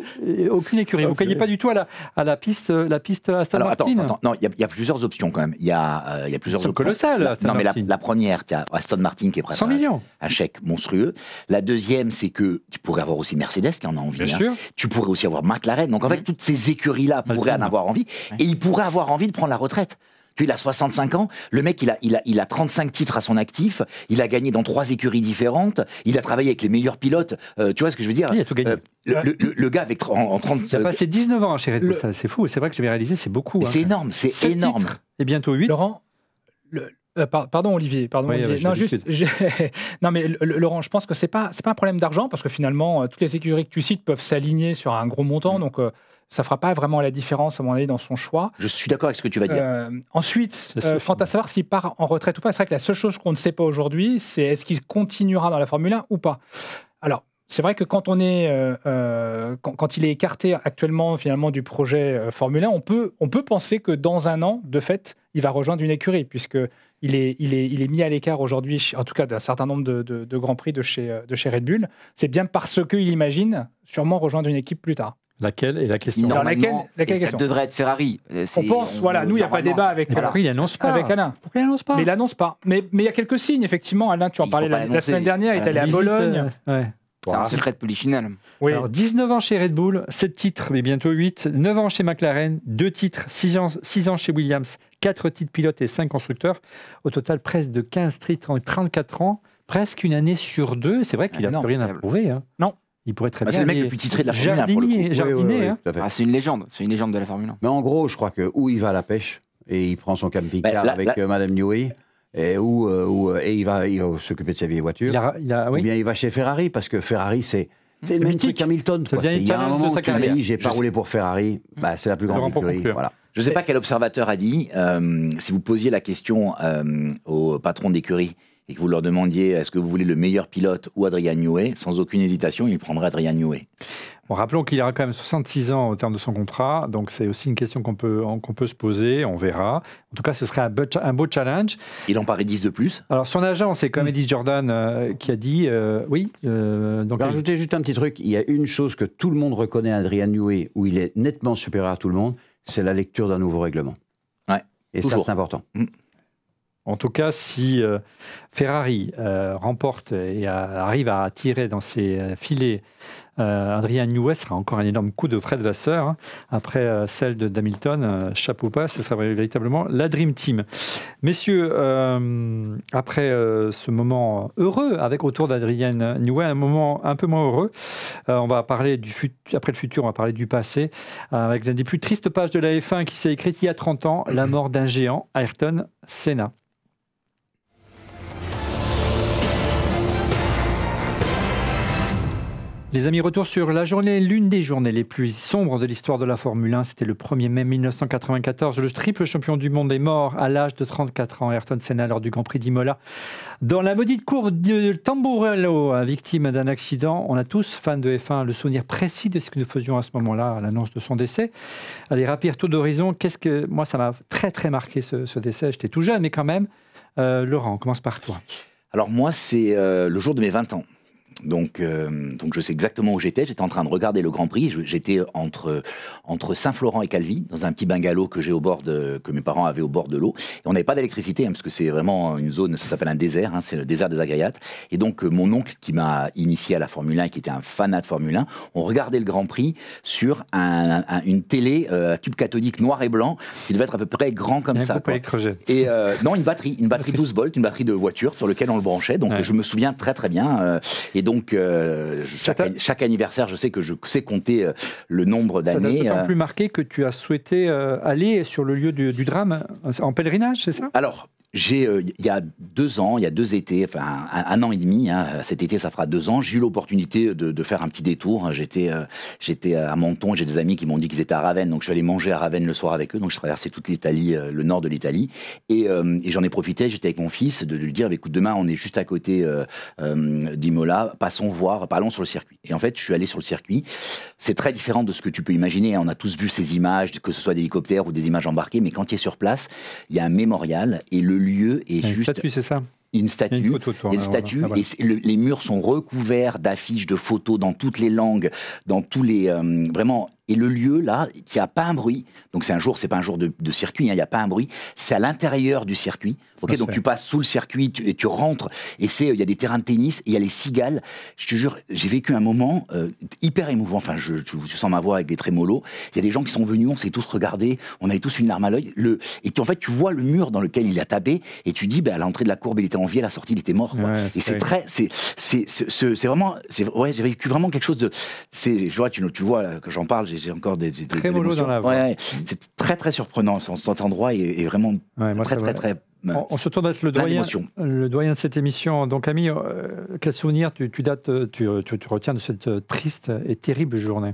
aucune écurie. Vous ne gagnez pas du tout à la piste Aston Martin. Attends, non, il y a plusieurs options quand même. Il y a plusieurs options. Colossal. Non, mais la première, tu as Aston Martin qui est prêt 100 millions. Un chèque monstrueux. La deuxième, c'est que tu pourrais avoir aussi Mercedes qui en a envie. Bien sûr. Tu pourrais aussi avoir McLaren. Donc en fait, toutes ces écuries-là pourraient en avoir envie. Et il pourrait avoir envie de prendre la retraite. Il a 65 ans, le mec il a 35 titres à son actif, il a gagné dans 3 écuries différentes, il a travaillé avec les meilleurs pilotes, tu vois ce que je veux dire ? Il a tout gagné. Le gars avec en 30... Il a passé 19 ans chez Red Bull, c'est fou, c'est vrai que j'avais réalisé, c'est beaucoup. C'est énorme, c'est 7 énorme. Titres, et bientôt 8. Laurent, pardon Olivier, Olivier. Non, juste, non mais Laurent, je pense que c'est pas un problème d'argent parce que finalement toutes les écuries que tu cites peuvent s'aligner sur un gros montant, donc ça fera pas vraiment la différence à mon avis dans son choix. Je suis d'accord avec ce que tu vas dire. Ensuite, quant à savoir s'il part en retraite ou pas, c'est vrai que la seule chose qu'on ne sait pas aujourd'hui, c'est est-ce qu'il continuera dans la Formule 1 ou pas. Alors, c'est vrai que quand on est, quand il est écarté actuellement finalement du projet Formule 1, on peut penser que dans un an, de fait, il va rejoindre une écurie, puisque il est mis à l'écart aujourd'hui, en tout cas d'un certain nombre de grands prix de chez Red Bull. C'est bien parce qu'il imagine sûrement rejoindre une équipe plus tard. Laquelle est la question? Normalement, laquelle ça question devrait être Ferrari. On pense, nous, il n'y a pas de débat avec Pourquoi il n'annonce pas avec Alain. Pourquoi il n'annonce pas? Mais il n'annonce pas. Mais il y a quelques signes, effectivement. Alain, tu en parlais la semaine dernière, il est allé à Bologne. C'est un secret de polichinelle. Oui. Alors, 19 ans chez Red Bull, 7 titres, mais bientôt 8. 9 ans chez McLaren, 2 titres, 6 ans chez Williams, 4 titres pilotes et 5 constructeurs. Au total, presque de 15 titres en 34 ans, presque une année sur 2. C'est vrai qu'il n'a plus rien à prouver. Hein. Non. Il pourrait très bien. C'est le mec le plus titré de la Formule 1 pour le coup. Jardinier. C'est une légende. C'est une légende de la Formule 1. Mais en gros, je crois que où il va à la pêche et il prend son camping-car avec Madame Newey. Et il va s'occuper de sa vieille voiture. Ou bien il va chez Ferrari, parce que Ferrari, c'est le même truc qu'Hamilton. Il y a un moment où tu dis, j'ai pas roulé pour Ferrari, c'est la plus grande écurie. Voilà. Je ne sais pas quel observateur a dit, si vous posiez la question au patron d'écurie et que vous leur demandiez est-ce que vous voulez le meilleur pilote ou Adrian Newey, sans aucune hésitation, il prendrait Adrian Newey. Bon, rappelons qu'il aura quand même 66 ans au terme de son contrat, donc c'est aussi une question qu'on peut se poser, on verra. En tout cas, ce serait un beau challenge. Il en paraît 10 de plus. Alors, son agent, c'est comme Eddie Jordan qui a dit oui. Donc, je vais rajouter juste un petit truc. Il y a une chose que tout le monde reconnaît à Adrian Newey, où il est nettement supérieur à tout le monde, c'est la lecture d'un nouveau règlement. Ouais, et toujours. Ça, c'est important. En tout cas, si Ferrari remporte et arrive à attirer dans ses filets Adrian Newey, ce sera encore un énorme coup de Fred Vasseur. Hein. Après celle d'Hamilton, chapeau pas, ce sera véritablement la Dream Team. Messieurs, après ce moment heureux avec autour d'Adrian Newey, un moment un peu moins heureux, on va parler après le futur, on va parler du passé, avec l'une des plus tristes pages de la F1 qui s'est écrite il y a 30 ans, la mort d'un géant, Ayrton Senna. Les amis, retour sur la journée, l'une des journées les plus sombres de l'histoire de la Formule 1. C'était le 1er mai 1994. Le triple champion du monde est mort à l'âge de 34 ans. Ayrton Senna lors du Grand Prix d'Imola. Dans la maudite courbe de Tamburello, victime d'un accident. On a tous, fans de F1, le souvenir précis de ce que nous faisions à ce moment-là, à l'annonce de son décès. Allez, rapide tour d'horizon. Moi, ça m'a très très marqué ce décès. J'étais tout jeune, mais quand même. Laurent, on commence par toi. Alors moi, c'est le jour de mes 20 ans. Donc je sais exactement où j'étais. J'étais en train de regarder le Grand Prix. J'étais entre Saint-Florent et Calvi, dans un petit bungalow que mes parents avaient au bord de l'eau. Et on n'avait pas d'électricité, parce que c'est vraiment une zone, ça s'appelle un désert, c'est le désert des Agriates. Et donc mon oncle, qui m'a initié à la Formule 1 et qui était un fanat de Formule 1, on regardait le Grand Prix sur une télé à tube cathodique noir et blanc, qui devait être à peu près grand comme ça. Et non, une batterie 12 volts, une batterie de voiture sur laquelle on le branchait. Donc je me souviens très très bien. Et donc, chaque anniversaire, je sais compter le nombre d'années. Ça t'a d'autant plus marqué que tu as souhaité aller sur le lieu du drame en pèlerinage, c'est ça ? Alors, il y a 2 ans, il y a 2 étés, enfin un an et demi, cet été ça fera 2 ans, j'ai eu l'opportunité de faire un petit détour. J'étais à Menton, j'ai des amis qui m'ont dit qu'ils étaient à Ravenne, donc je suis allé manger à Ravenne le soir avec eux, donc je traversais toute l'Italie, le nord de l'Italie, et j'en ai profité, j'étais avec mon fils, de lui dire, écoute, demain on est juste à côté d'Imola, allons sur le circuit. Et en fait, je suis allé sur le circuit, c'est très différent de ce que tu peux imaginer, on a tous vu ces images, que ce soit d'hélicoptères ou des images embarquées, mais quand tu es sur place, il y a un mémorial, et le lieu est juste... Une statue, c'est ça ? Une statue, et les murs sont recouverts d'affiches, de photos dans toutes les langues, dans tous les... vraiment... Et le lieu, là, il n'y a pas un bruit. Donc c'est pas un jour de circuit, il n'y a pas un bruit. C'est à l'intérieur du circuit. Okay, donc tu passes sous le circuit et tu rentres. Et il y a des terrains de tennis, et il y a les cigales. Je te jure, j'ai vécu un moment hyper émouvant. Enfin, je sens ma voix avec des trémolos. Il y a des gens qui sont venus, on s'est tous regardés, on avait tous une larme à l'œil. En fait, tu vois le mur dans lequel il a tapé, et tu dis, à l'entrée de la courbe, il était en vie, à la sortie, il était mort. Quoi. Et c'est vraiment... j'ai vécu vraiment quelque chose de... Tu vois, là, que j'en parle, j'ai encore des très mollo dans la voix. C'est très très surprenant. Cet endroit est vraiment très. On se tourne avec le doyen de cette émission. Donc, Ami, quel souvenir tu retiens de cette triste et terrible journée ?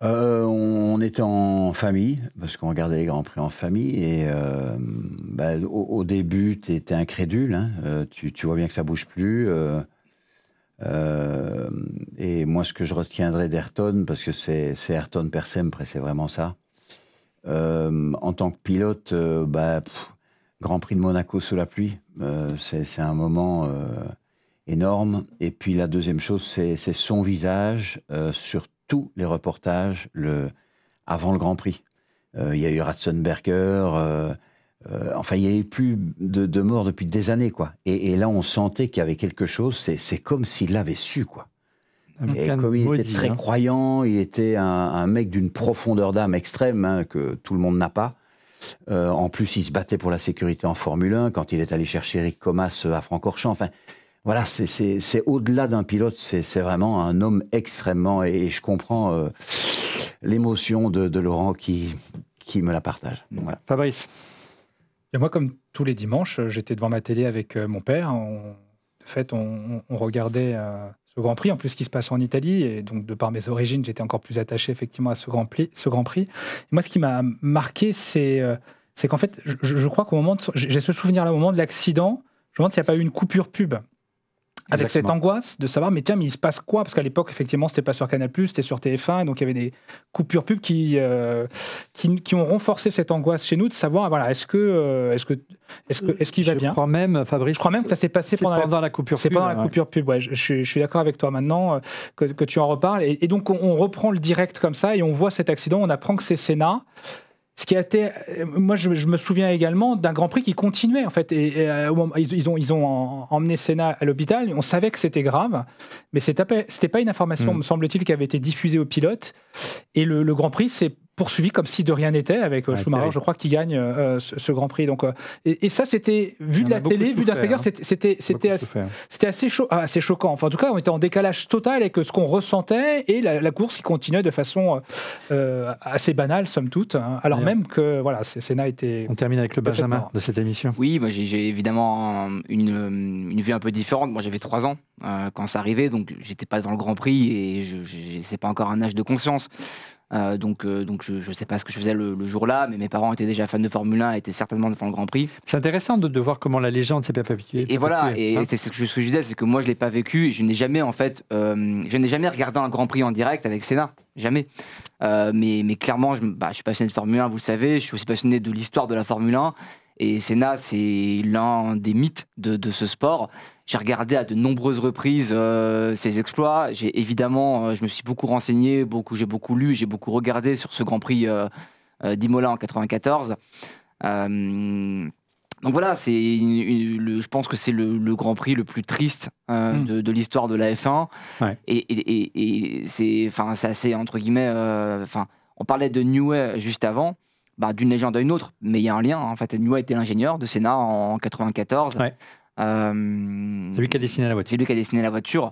On était en famille, parce qu'on regardait les Grands Prix en famille, et au début, tu étais incrédule. Tu vois bien que ça bouge plus. Et moi, ce que je retiendrai d'Ayrton, parce que c'est Ayrton per sempre, et c'est vraiment ça. En tant que pilote, Grand Prix de Monaco sous la pluie, c'est un moment énorme. Et puis la deuxième chose, c'est son visage sur tous les reportages avant le Grand Prix. Il y a eu Ratzenberger. Enfin, il n'y a eu plus de morts depuis des années, quoi. Et là, on sentait qu'il y avait quelque chose. C'est comme s'il l'avait su, quoi. Et comme il était très croyant, il était un mec d'une profondeur d'âme extrême, que tout le monde n'a pas. En plus, il se battait pour la sécurité en Formule 1 quand il est allé chercher Eric Comas à Francorchamps. Enfin, voilà, c'est au-delà d'un pilote. C'est vraiment un homme extrêmement... Et je comprends l'émotion de Laurent qui me la partage. Donc, voilà. Fabrice. Et moi, comme tous les dimanches, j'étais devant ma télé avec mon père. On regardait ce Grand Prix, en plus qui se passe en Italie. Et donc, de par mes origines, j'étais encore plus attaché effectivement à ce Grand Prix. Et moi, ce qui m'a marqué, c'est qu'en fait, je crois qu'au moment j'ai ce souvenir-là, au moment de l'accident, je me demande s'il n'y a pas eu une coupure pub. Avec cette angoisse de savoir, mais il se passe quoi ? Parce qu'à l'époque, effectivement, c'était pas sur Canal+, c'était sur TF1, donc il y avait des coupures pub qui ont renforcé cette angoisse chez nous de savoir, voilà, est-ce qu'il va bien ? Je crois même, Fabrice, que ça s'est passé pendant la coupure pub. C'est pendant la coupure pub, ouais. Je suis d'accord avec toi maintenant que tu en reparles. Et donc, on reprend le direct comme ça et on voit cet accident, on apprend que c'est Senna. Ce qui a été, moi, je me souviens également d'un Grand Prix qui continuait en fait. Et ils ont emmené Senna à l'hôpital. On savait que c'était grave, mais c'était pas une information, me semble-t-il, qui avait été diffusée aux pilotes. Et le Grand Prix s'est poursuivi comme si de rien n'était avec Schumacher, terrible. je crois, qui gagne ce Grand Prix. Donc, et ça, c'était, vu de la télé, vu d'un spectateur, c'était assez choquant. Enfin, en tout cas, on était en décalage total avec ce qu'on ressentait et la course qui continuait de façon assez banale, somme toute. Hein, alors même que voilà, Senna était... On termine avec le Benjamin de cette émission. Oui, moi j'ai évidemment une vue un peu différente. Moi j'avais 3 ans quand ça arrivait, donc j'étais pas devant le Grand Prix et c'est pas encore un âge de conscience. Donc je sais pas ce que je faisais le jour-là, mais mes parents étaient déjà fans de Formule 1, étaient certainement devant le Grand Prix. C'est intéressant de voir comment la légende s'est perpétuée. Et voilà, et c'est ce que je disais, c'est que moi je l'ai pas vécu, et je n'ai jamais regardé un Grand Prix en direct avec Senna, jamais. Mais clairement, je suis passionné de Formule 1, vous le savez, je suis aussi passionné de l'histoire de la Formule 1. Et Senna, c'est l'un des mythes de ce sport. J'ai regardé à de nombreuses reprises ses exploits. Je me suis beaucoup renseigné, j'ai beaucoup lu, j'ai beaucoup regardé sur ce Grand Prix d'Imola en 94. Donc voilà, je pense que c'est le Grand Prix le plus triste de l'histoire de la F1. Ouais. Et c'est assez, entre guillemets... on parlait de Newey juste avant. D'une légende à une autre, mais il y a un lien. En fait, Newey était l'ingénieur de Senna en 94. Ouais. C'est lui qui a dessiné la voiture. C'est lui qui a dessiné la voiture.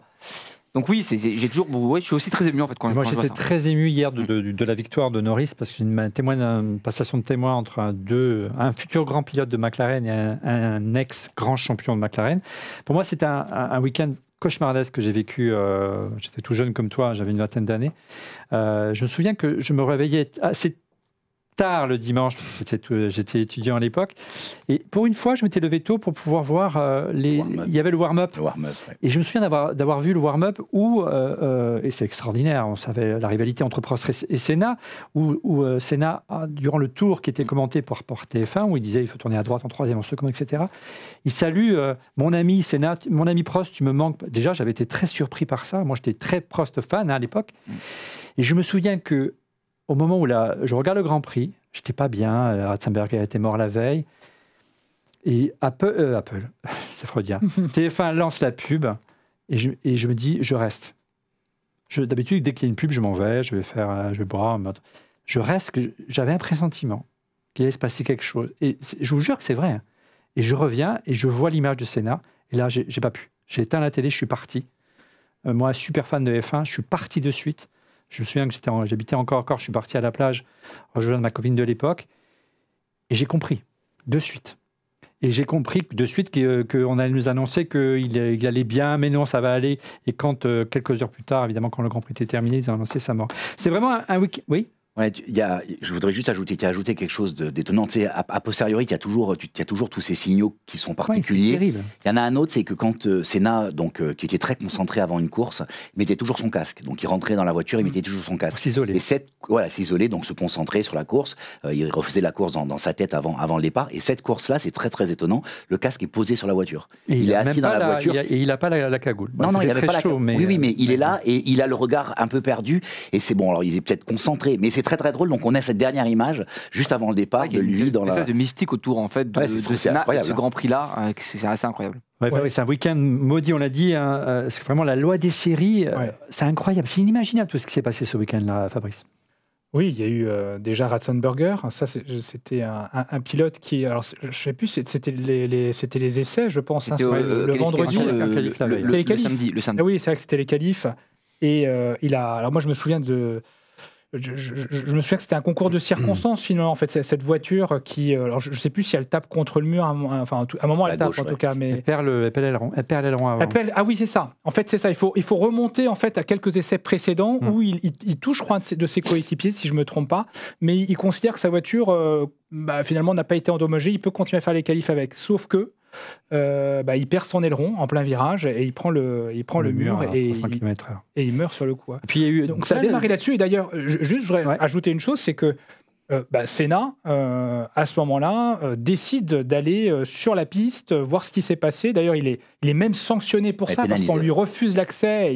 Donc oui, j'ai toujours. Je suis aussi très ému en fait quand moi, je vois j'étais ça. très ému hier de la victoire de Norris parce que j'ai une passation de témoin entre un futur grand pilote de McLaren et un ex-grand champion de McLaren. Pour moi, c'était un week-end cauchemardesque que j'ai vécu. J'étais tout jeune comme toi, j'avais une vingtaine d'années. Je me souviens que je me réveillais assez tard le dimanche, j'étais étudiant à l'époque, et pour une fois je m'étais levé tôt pour pouvoir voir il y avait le warm-up, Ouais. et je me souviens d'avoir vu le warm-up où et c'est extraordinaire, on savait la rivalité entre Prost et Senna, où Senna, durant le tour qui était commenté par TF1, où il disait il faut tourner à droite en troisième, en second, etc., il salue mon ami Senna, mon ami Prost, tu me manques. Déjà j'avais été très surpris par ça, moi j'étais très Prost fan à l'époque, et je me souviens que au moment où je regarde le Grand Prix, j'étais pas bien, Ratzenberger était mort la veille, et Apple, c'est freudien, TF1 lance la pub, et je me dis, je reste. D'habitude, dès qu'il y a une pub, je m'en vais, je vais boire, je reste, j'avais un pressentiment qu'il allait se passer quelque chose, et je vous jure que c'est vrai, hein. Et je reviens, et je vois l'image de Senna, et là, j'ai pas pu. J'ai éteint la télé, je suis parti. Moi, super fan de F1, je suis parti de suite. Je me souviens que j'habitais encore, je suis parti à la plage, rejoindre ma copine de l'époque, et j'ai compris, de suite. Et j'ai compris de suite qu'on allait nous annoncer qu'il allait bien, mais non, ça va aller. Et quand, quelques heures plus tard, évidemment, quand le Grand Prix était terminé, ils ont annoncé sa mort. C'est vraiment un week-end. Oui. Ouais, je voudrais juste ajouter quelque chose d'étonnant. Tu sais, a posteriori, il y a toujours tous ces signaux qui sont particuliers. Ouais, c'est il y en a un autre, c'est que quand Senna, qui était très concentré avant une course, mettait toujours son casque. Donc il rentrait dans la voiture, il mettait toujours son casque. Pour s'isoler. Et s'isoler, donc se concentrer sur la course. Il refaisait la course dans sa tête avant le départ. Et cette course-là, c'est très très étonnant. Le casque est posé sur la voiture. Et il est assis dans la voiture. Et il n'a pas la cagoule. Non, il n'avait pas la cagoule. Oui, mais il est là et il a le regard un peu perdu. Et c'est bon, alors il est peut-être concentré, mais c'est très très drôle. Donc on a cette dernière image juste avant le départ de lui dans la. De mystique autour en fait de Senna et ce Grand Prix là, c'est assez incroyable. Ouais. C'est un week-end maudit, on l'a dit. Hein, c'est vraiment la loi des séries. C'est incroyable, c'est inimaginable tout ce qui s'est passé ce week-end-là, Fabrice. Oui, il y a eu déjà Ratzenberger. Ça, c'était un pilote qui. Alors, je ne sais plus, c'était les essais, je pense. Le vendredi. Le samedi. Ah oui, c'est vrai que c'était les qualifs. Et alors, moi, je me souviens de. Je me souvian que c'était un concours de circonstances finalement en fait cette voiture qui alors je sais plus si elle tape contre le mur à un moment elle tape en tout cas mais elle perd l'aileron avant. Ah oui c'est ça en fait c'est ça il faut remonter en fait à quelques essais précédents où il touche je crois un de ses coéquipiers si je me trompe pas mais il considère que sa voiture finalement n'a pas été endommagée, il peut continuer à faire les qualifs avec, sauf que il perd son aileron en plein virage et il prend le mur et il meurt sur le coup. Et puis, il y a eu donc ça a démarré là-dessus. Et d'ailleurs, je voudrais ajouter une chose, c'est que Senna, à ce moment-là, décide d'aller sur la piste, voir ce qui s'est passé. D'ailleurs, il est même sanctionné pour ça, parce qu'on lui refuse l'accès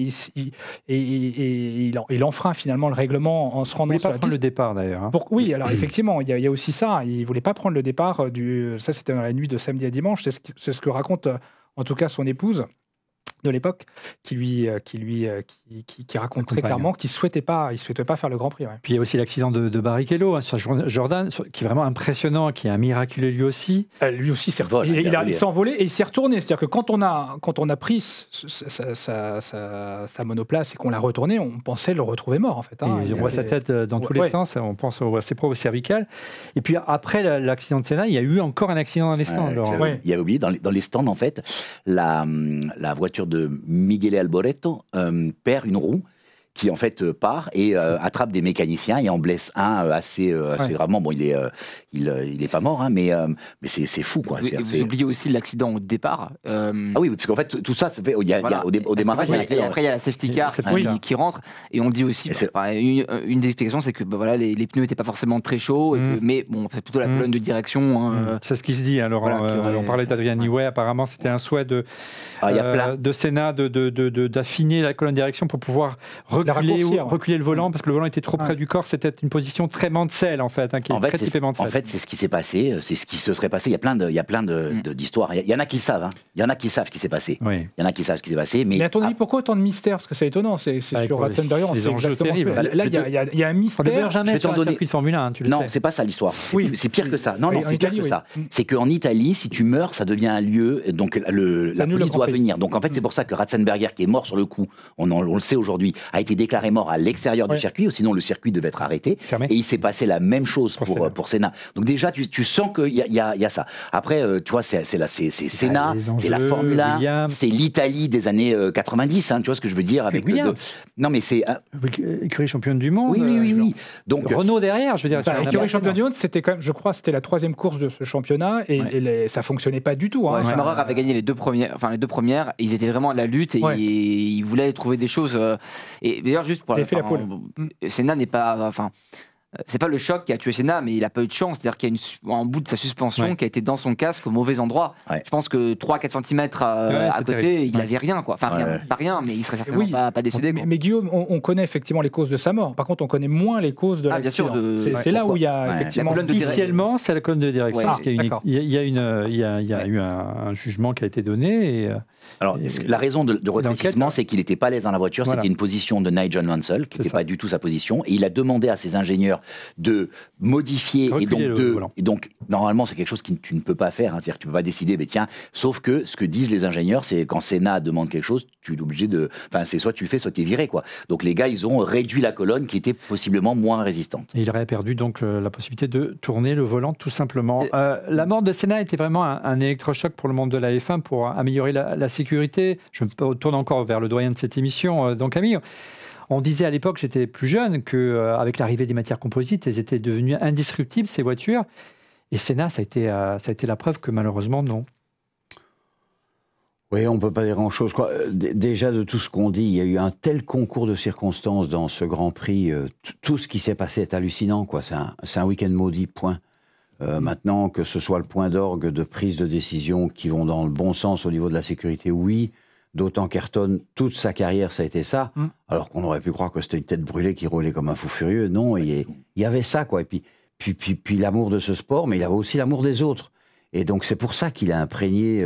et il enfreint finalement le règlement en se rendant sur la piste. Il ne voulait pas prendre le départ, d'ailleurs. Oui, alors effectivement, il y a aussi ça. Il ne voulait pas prendre le départ. Ça, c'était dans la nuit de samedi à dimanche. C'est ce que raconte en tout cas son épouse. de l'époque, qui raconte très clairement qu'il ne souhaitait pas faire le Grand Prix. Ouais. Puis il y a aussi l'accident de Barrichello sur Jordan, qui est vraiment impressionnant, qui est un miraculeux lui aussi. Lui aussi, il s'est envolé et il s'est retourné. C'est-à-dire que quand on a pris sa monoplace et qu'on l'a retourné, on pensait le retrouver mort en fait. On voit sa tête dans tous les sens, on pense à ses preuves cervicales. Et puis après l'accident de Senna, il y a eu encore un accident dans les stands. Il y avait oublié, dans les stands en fait, la voiture de Miguel Alboreto perd une roue qui en fait part et attrape des mécaniciens et en blesse un assez gravement. Bon, il est pas mort, hein, mais c'est fou, quoi. Vous oubliez aussi l'accident au départ. Ah oui, parce qu'en fait tout ça se fait au démarrage. Et après il y a la safety car qui rentre et on dit aussi une des explications, c'est que les pneus n'étaient pas forcément très chauds, mais bon, c'est plutôt la colonne de direction. C'est ce qui se dit. Alors on parlait d'Adrian Newey, apparemment c'était un souhait de Senna d'affiner la colonne de direction pour pouvoir reculer le volant, parce que le volant était trop près du corps. C'était une position très Mansell en fait, qui est très typée Mansell. En fait, c'est ce qui s'est passé, c'est ce qui se serait passé. Il y a plein d'histoires. Il y en a qui savent, Il y en a qui savent ce qui s'est passé. Oui. Il y en a qui savent ce qui s'est passé. Mais à ton avis, pourquoi autant de mystère? Parce que c'est étonnant. C'est sur Ratzenberger, c'est exactement ça. Là, il y a un mystère. On ne meurt jamais sur un circuit de Formule 1, tu le sais. Non, c'est pas ça l'histoire. Oui, c'est pire que ça. Non, c'est pire que ça. C'est qu'en Italie, si tu meurs, ça devient un lieu. Donc la police doit venir. Donc en fait, c'est pour ça que Ratzenberger, qui est mort sur le coup, on le sait aujourd'hui, a été déclaré mort à l'extérieur du circuit, ou sinon le circuit devait être arrêté. Et il s'est passé la même chose pour Senna. Donc déjà, tu sens qu'il y a ça. Après, tu vois, c'est Senna, c'est la Formule 1, c'est l'Italie des années 90, tu vois ce que je veux dire avec non, mais c'est écurie championne du monde. Oui. Donc Renault derrière, je veux dire. Écurie championne du monde, c'était quand même, je crois, c'était la 3e course de ce championnat et ça fonctionnait pas du tout. Schumacher avait gagné les deux premières. Ils étaient vraiment à la lutte et ils voulaient trouver des choses. Et d'ailleurs, juste pour Senna n'est pas, c'est pas le choc qui a tué Senna, mais il a pas eu de chance. C'est-à-dire qu'il y a un bout de sa suspension qui a été dans son casque au mauvais endroit. Je pense que 3-4 cm à côté, terrible. Il n'avait rien, quoi. Enfin, pas rien, mais il serait certainement pas décédé. Mais Guillaume, on connaît effectivement les causes de sa mort. Par contre, on connaît moins les causes de l'accident. C'est là où il y a effectivement. Officiellement, c'est la colonne de direction. Il y a eu un jugement qui a été donné. Alors, la raison de rétrécissement, c'est qu'il n'était pas à l'aise dans la voiture. C'était une position de Nigel Mansell, qui n'était pas du tout sa position. Et il a demandé à ses ingénieurs de modifier et donc normalement c'est quelque chose que tu ne peux pas faire, c'est-à-dire que tu peux pas décider sauf que ce que disent les ingénieurs, c'est quand Senna demande quelque chose, tu es obligé c'est soit tu le fais, soit tu es viré, quoi. Donc les gars, ils ont réduit la colonne qui était possiblement moins résistante. Et il aurait perdu donc la possibilité de tourner le volant, tout simplement. La mort de Senna était vraiment un électrochoc pour le monde de la F1 pour améliorer la sécurité. Je me tourne encore vers le doyen de cette émission, donc Camille. On disait à l'époque, j'étais plus jeune, qu'avec l'arrivée des matières composites, elles étaient devenues indestructibles, ces voitures. Et Senna, ça a été la preuve que malheureusement, non. Oui, on ne peut pas dire grand-chose. Déjà, de tout ce qu'on dit, il y a eu un tel concours de circonstances dans ce Grand Prix. Tout ce qui s'est passé est hallucinant, quoi. C'est un week-end maudit, point. Maintenant, que ce soit le point d'orgue de prise de décision qui vont dans le bon sens au niveau de la sécurité, oui. D'autant qu'Ayrton, toute sa carrière, ça a été ça. Alors qu'on aurait pu croire que c'était une tête brûlée qui roulait comme un fou furieux. Non, il y avait ça, quoi. Et puis l'amour de ce sport, mais il avait aussi l'amour des autres. Et donc, c'est pour ça qu'il a imprégné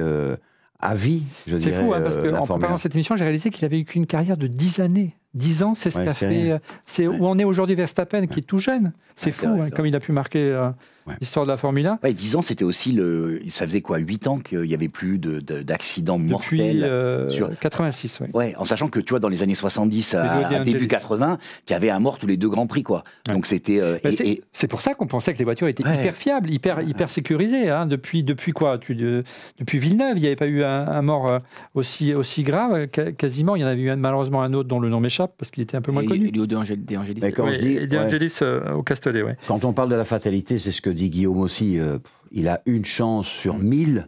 à vie, je dirais. C'est fou, parce qu'en préparant cette émission, j'ai réalisé qu'il avait eu qu'une carrière de 10 années. 10 ans, c'est ce qu'a fait. C'est où on est aujourd'hui Verstappen, qui est tout jeune. C'est fou, comme il a pu marquer l'histoire de la Formule 1. 10 ans, c'était aussi ça faisait 8 ans qu'il n'y avait plus d'accidents mortels. Depuis 86, oui. Ouais, en sachant que, tu vois, dans les années 70 à début 80, qu'il y avait un mort tous les 2 Grands Prix, quoi. Donc c'était. C'est pour ça qu'on pensait que les voitures étaient hyper fiables, hyper sécurisées. Depuis quoi depuis Villeneuve, il n'y avait pas eu un mort aussi grave. Quasiment, il y en avait eu malheureusement un autre dont le nom m'échappe, parce qu'il était un peu moins connu. Léo De Angelis. De Angelis au Castellet, oui. Quand on parle de la fatalité, c'est ce que dit Guillaume aussi. Il a une chance sur 1000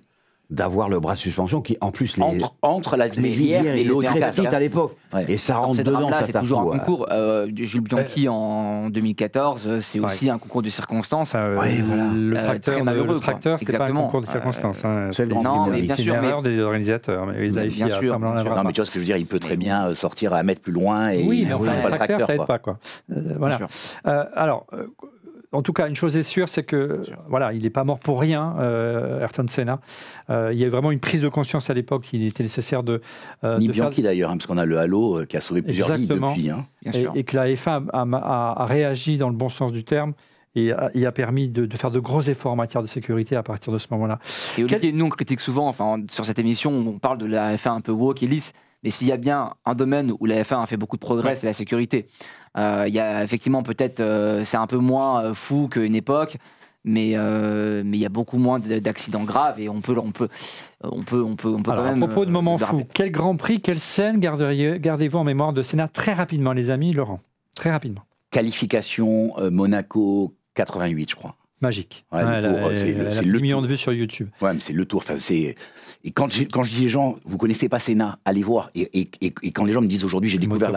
d'avoir le bras de suspension qui, en plus, entre la visière et l'autre très petite à l'époque. Et ça rentre dedans, ça c'est toujours un concours. Jules Bianchi en 2014, c'est aussi un concours de circonstances. Le tracteur, c'est pas un concours de circonstances. C'est une erreur des organisateurs. Bien sûr. Non, mais tu vois ce que je veux dire, il peut très bien sortir à 1 mètre plus loin et oui, mais le tracteur, ça aide pas, quoi. Voilà. Alors, en tout cas, une chose est sûre, c'est que voilà, il n'est pas mort pour rien, Ayrton Senna. Il y a vraiment une prise de conscience à l'époque qu'il était nécessaire de... Ni Bianchi d'ailleurs, parce qu'on a le Halo qui a sauvé plusieurs vies depuis. Et que la F1 a réagi dans le bon sens du terme. Et il a permis de faire de gros efforts en matière de sécurité à partir de ce moment-là. Et Olivier, nous on critique souvent, sur cette émission, on parle de la F1 un peu woke et lisse, mais s'il y a bien un domaine où la F1 a fait beaucoup de progrès, c'est la sécurité. Il y a effectivement peut-être, c'est un peu moins fou qu'une époque, mais il y a beaucoup moins d'accidents graves et on peut quand même... À propos de moments fous, quel Grand Prix, quelle scène gardez-vous en mémoire de Senna très rapidement, les amis, Laurent? Très rapidement. Qualification Monaco 88, je crois. Magique. Ouais, le tour, c'est le million de vues sur YouTube. Ouais, mais c'est le tour. Enfin, et quand je dis les gens, vous connaissez pas Senna, allez voir. Et quand les gens me disent aujourd'hui, j'ai découvert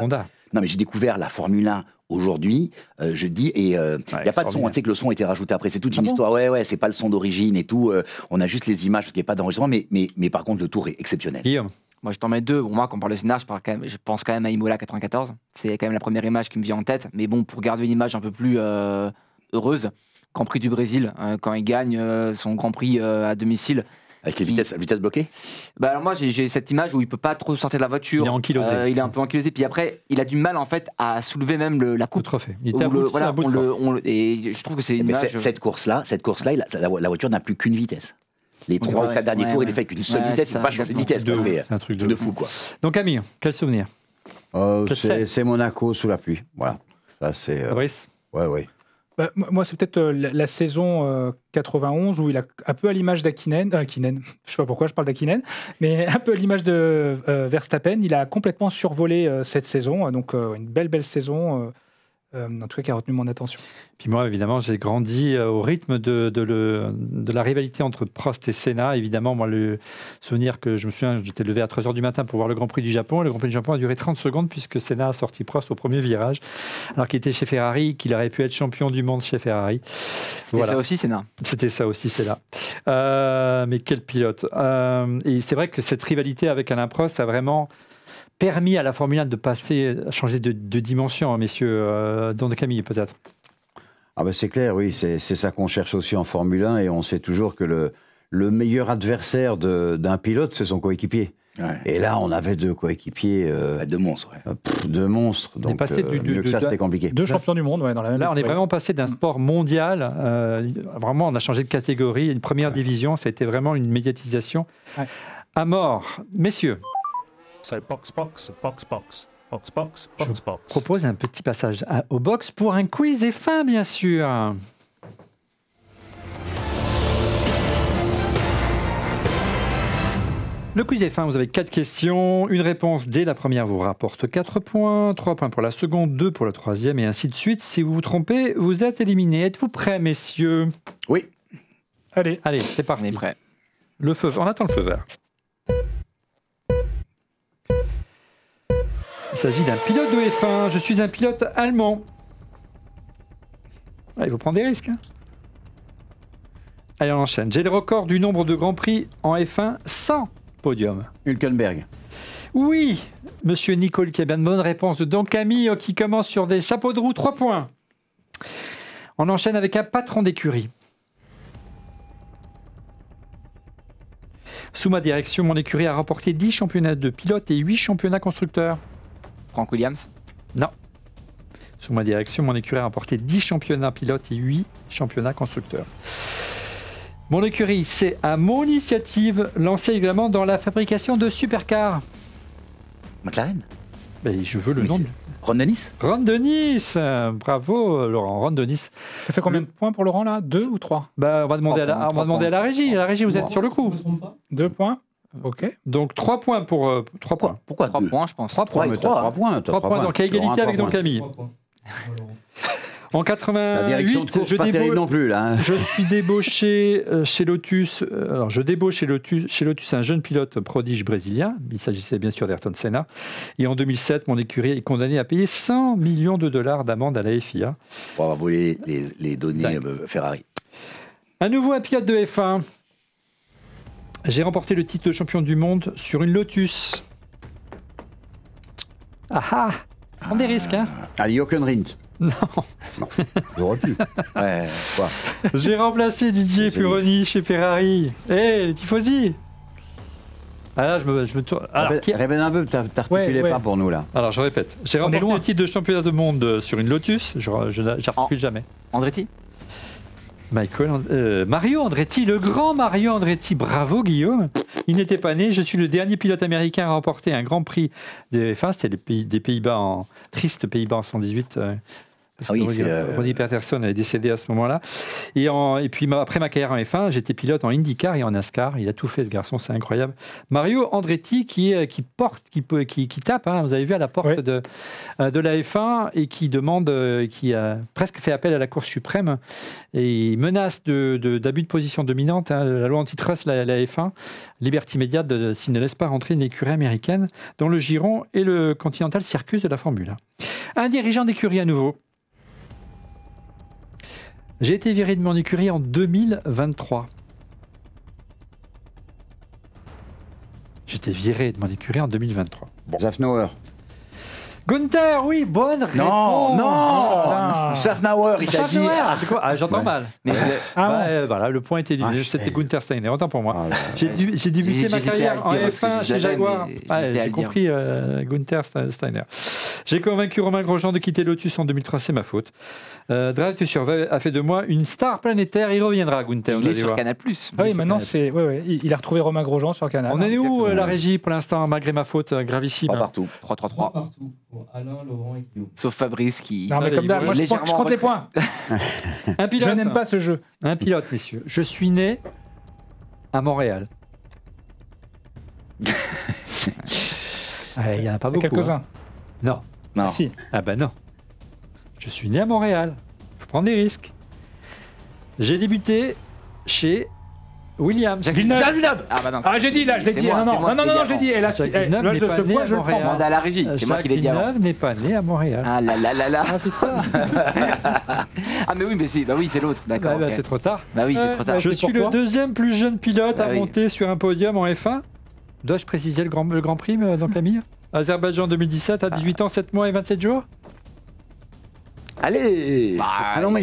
j'ai découvert la Formule 1 aujourd'hui, je dis, et il n'y a pas de son. Tu sais que le son a été rajouté après. C'est toute une histoire. Ouais, c'est pas le son d'origine et tout. On a juste les images parce qu'il n'y a pas d'enregistrement. Mais par contre, le tour est exceptionnel. Guillaume. Moi, je t'en mets deux. Bon, moi, quand on parle de Senna, je pense quand même à Imola 94. C'est quand même la première image qui me vient en tête. Mais bon, pour garder une image un peu plus heureuse, Grand Prix du Brésil, quand il gagne son Grand Prix à domicile. Avec les vitesses bloquées. Alors moi, j'ai cette image où il peut pas trop sortir de la voiture. Il est ankylosé. Il est un peu ankylosé. Puis après, il a du mal en fait à soulever même la coupe. Le trophée. Il était à bout et je trouve que c'est une image. Cette course-là, la voiture n'a plus qu'une vitesse. Les 3 ou 4 derniers tours, il est fait avec une seule vitesse, c'est pas changer de vitesse. C'est un truc de fou, quoi. Donc, Camille, quel souvenir? C'est Monaco sous la pluie. Voilà. Ça, c'est. Brice? Ouais. Moi, c'est peut-être la saison 91 où il a un peu à l'image d'Hakkinen, je sais pas pourquoi je parle d'Hakkinen, mais un peu à l'image de Verstappen, il a complètement survolé cette saison, donc une belle saison. En tout cas, qui a retenu mon attention. Puis moi, évidemment, j'ai grandi au rythme de la rivalité entre Prost et Senna. Évidemment, moi, le souvenir que je me souviens, j'étais levé à 3h du matin pour voir le Grand Prix du Japon. Le Grand Prix du Japon a duré 30 secondes puisque Senna a sorti Prost au premier virage, alors qu'il était chez Ferrari, qu'il aurait pu être champion du monde chez Ferrari. C'était ça aussi, Senna. C'était ça aussi, Senna. Mais quel pilote. Et c'est vrai que cette rivalité avec Alain Prost a vraiment permis à la Formule 1 de changer de dimension, messieurs, dans Camille peut-être. C'est clair, oui, c'est ça qu'on cherche aussi en Formule 1 et on sait toujours que le meilleur adversaire d'un pilote, c'est son coéquipier. Ouais. Et là, on avait deux coéquipiers... deux monstres. Deux monstres, donc mieux que ça, c'était compliqué. Deux champions du monde, dans la même... Là, on est vraiment passé d'un sport mondial, vraiment, on a changé de catégorie, une première division, ça a été vraiment une médiatisation à mort. Messieurs, So box. Je propose un petit passage au box pour un quiz F1, bien sûr. Le quiz F1, vous avez 4 questions. Une réponse dès la première vous rapporte 4 points, 3 points pour la seconde, 2 pour la troisième, et ainsi de suite. Si vous vous trompez, vous êtes éliminé. Êtes-vous prêts, messieurs? Oui. Allez, c'est parti. On est prêts. On attend le feu vert. Il s'agit d'un pilote de F1. Je suis un pilote allemand. Il faut prendre des risques. Allez, on enchaîne. J'ai le record du nombre de Grands Prix en F1 sans podium. Hülkenberg. Oui, monsieur Nicole qui a bien de bonne réponse de Don Camille qui commence sur des chapeaux de roue. 3 points. On enchaîne avec un patron d'écurie. Sous ma direction, mon écurie a remporté 10 championnats de pilotes et 8 championnats constructeurs. Frank Williams? Non. Sous ma direction, mon écurie a remporté 10 championnats pilotes et 8 championnats constructeurs. Mon écurie s'est, à mon initiative, lancée également dans la fabrication de supercars. McLaren? Je veux le nom. Ron Dennis? Ron Dennis. Bravo, Laurent. Ron Dennis. Ça fait combien de points pour Laurent, là? 2 ou 3? On va demander à la régie. La régie, vous êtes sur le coup. 2 points. Ok. Donc 3 points pour 3 points. Pourquoi 3 points, je pense. 3 points. 3 points. Donc à égalité avec Don Camille. En 88, je suis débauché chez Lotus. Alors, je débauche chez Lotus un jeune pilote prodige brésilien. Il s'agissait bien sûr d'Ayrton Senna. Et en 2007, mon écurie est condamnée à payer $100 millions d'amende à la FIA. Pour avoir volé les données Ferrari. À nouveau, un pilote de F1. J'ai remporté le titre de champion du monde sur une Lotus. Prends des risques, hein. Jochen Rindt. Non. J'aurais pu. Ouais. Quoi. J'ai remplacé Didier Désolé. Furoni chez Ferrari. Hé, Tifosi. Ah là, je me tourne. Alors, Répète un peu, t'articulais Ouais. pas pour nous là. alors, je répète. J'ai On est remporté loin. le titre de championnat du monde sur une Lotus. Je n'articule jamais. Andretti? Mario Andretti, le grand Mario Andretti. Bravo Guillaume. Il n'était pas né. Je suis le dernier pilote américain à remporter un Grand Prix des F1. C'était des Pays-Bas en triste Pays-Bas en 118. Parce Ah oui, que c'est, Ronnie Peterson est décédé à ce moment-là. Et puis après ma carrière en F1, j'étais pilote en IndyCar et en NASCAR. Il a tout fait ce garçon, c'est incroyable. Mario Andretti qui tape, hein, vous avez vu à la porte Oui. de la F1 et qui demande, qui a presque fait appel à la Cour suprême et il menace d'abus de position dominante. Hein, la loi antitrust, la F1, liberté immédiate s'il ne laisse pas rentrer une écurie américaine dans le giron et le Continental Circus de la Formule 1. Un dirigeant d'écurie à nouveau. J'ai été viré de mon écurie en 2023. J'étais viré de mon écurie en 2023. Bon. Zafnauer. Gunther, oui, bonne réponse. Non, non Ah. Safnauer, il t'a dit. Safnauer, c'est quoi? Ah, j'entends Ouais. mal. Mais Voilà, le point était Ah, dû. C'était Gunther Steiner, autant pour moi. Ah, là, là. J'ai débuté ma J'hésitais à carrière le en dire, parce que F1 je chez l'avais, Jaguar. mais Ah, j'hésitais à j'ai le dire. compris Gunther Steiner. J'ai convaincu Romain Grosjean de quitter Lotus en 2003, c'est ma faute. Drive to Survive a fait de moi une star planétaire. Il reviendra, Gunther. il vous est allez sur voir. Canal+. Ah oui, maintenant, il a retrouvé Romain Grosjean sur Canal. On est où, Exactement. la régie, pour l'instant, malgré ma faute gravissime? Pas partout. 3-3-3. Partout pour Alain, Laurent et Guillaume. Sauf Fabrice qui... Non, mais Allez, comme d'hab, il moi, est je compte les points. Un Je pilote. n'aime pas ce jeu. Un pilote, messieurs. Je suis né à Montréal. Il n'y en a pas beaucoup. Quelques-uns. hein. Non. Non. Ah, si. Ah ben non. Je suis né à Montréal. Faut prendre des risques. J'ai débuté chez Williams. Villeneuve. Ah bah non. Ah, j'ai dit là, je l'ai C'est dit. moi, Non, c'est moi non, qui non, l'ai non, dit j'ai dit. Et là, Jacques Villeneuve là, n'est de pas ce né point, à je le Montréal. prends. Demande à la régie, c'est moi Jacques qui l'ai dit avant. Villeneuve n'est pas né à Montréal. Ah là là là là. Ah putain. Ah mais oui, mais c'est... Bah oui, c'est l'autre, d'accord. Bah, ok. c'est trop tard. Bah oui, c'est trop tard. Je c'est suis pour le toi. deuxième plus jeune pilote Bah à oui. monter sur un podium en F1. Dois-je préciser le Grand Prix, donc Camille? Azerbaïdjan 2017 à 18 ans, 7 mois et 27 jours. Allez Bah, Ah non, mais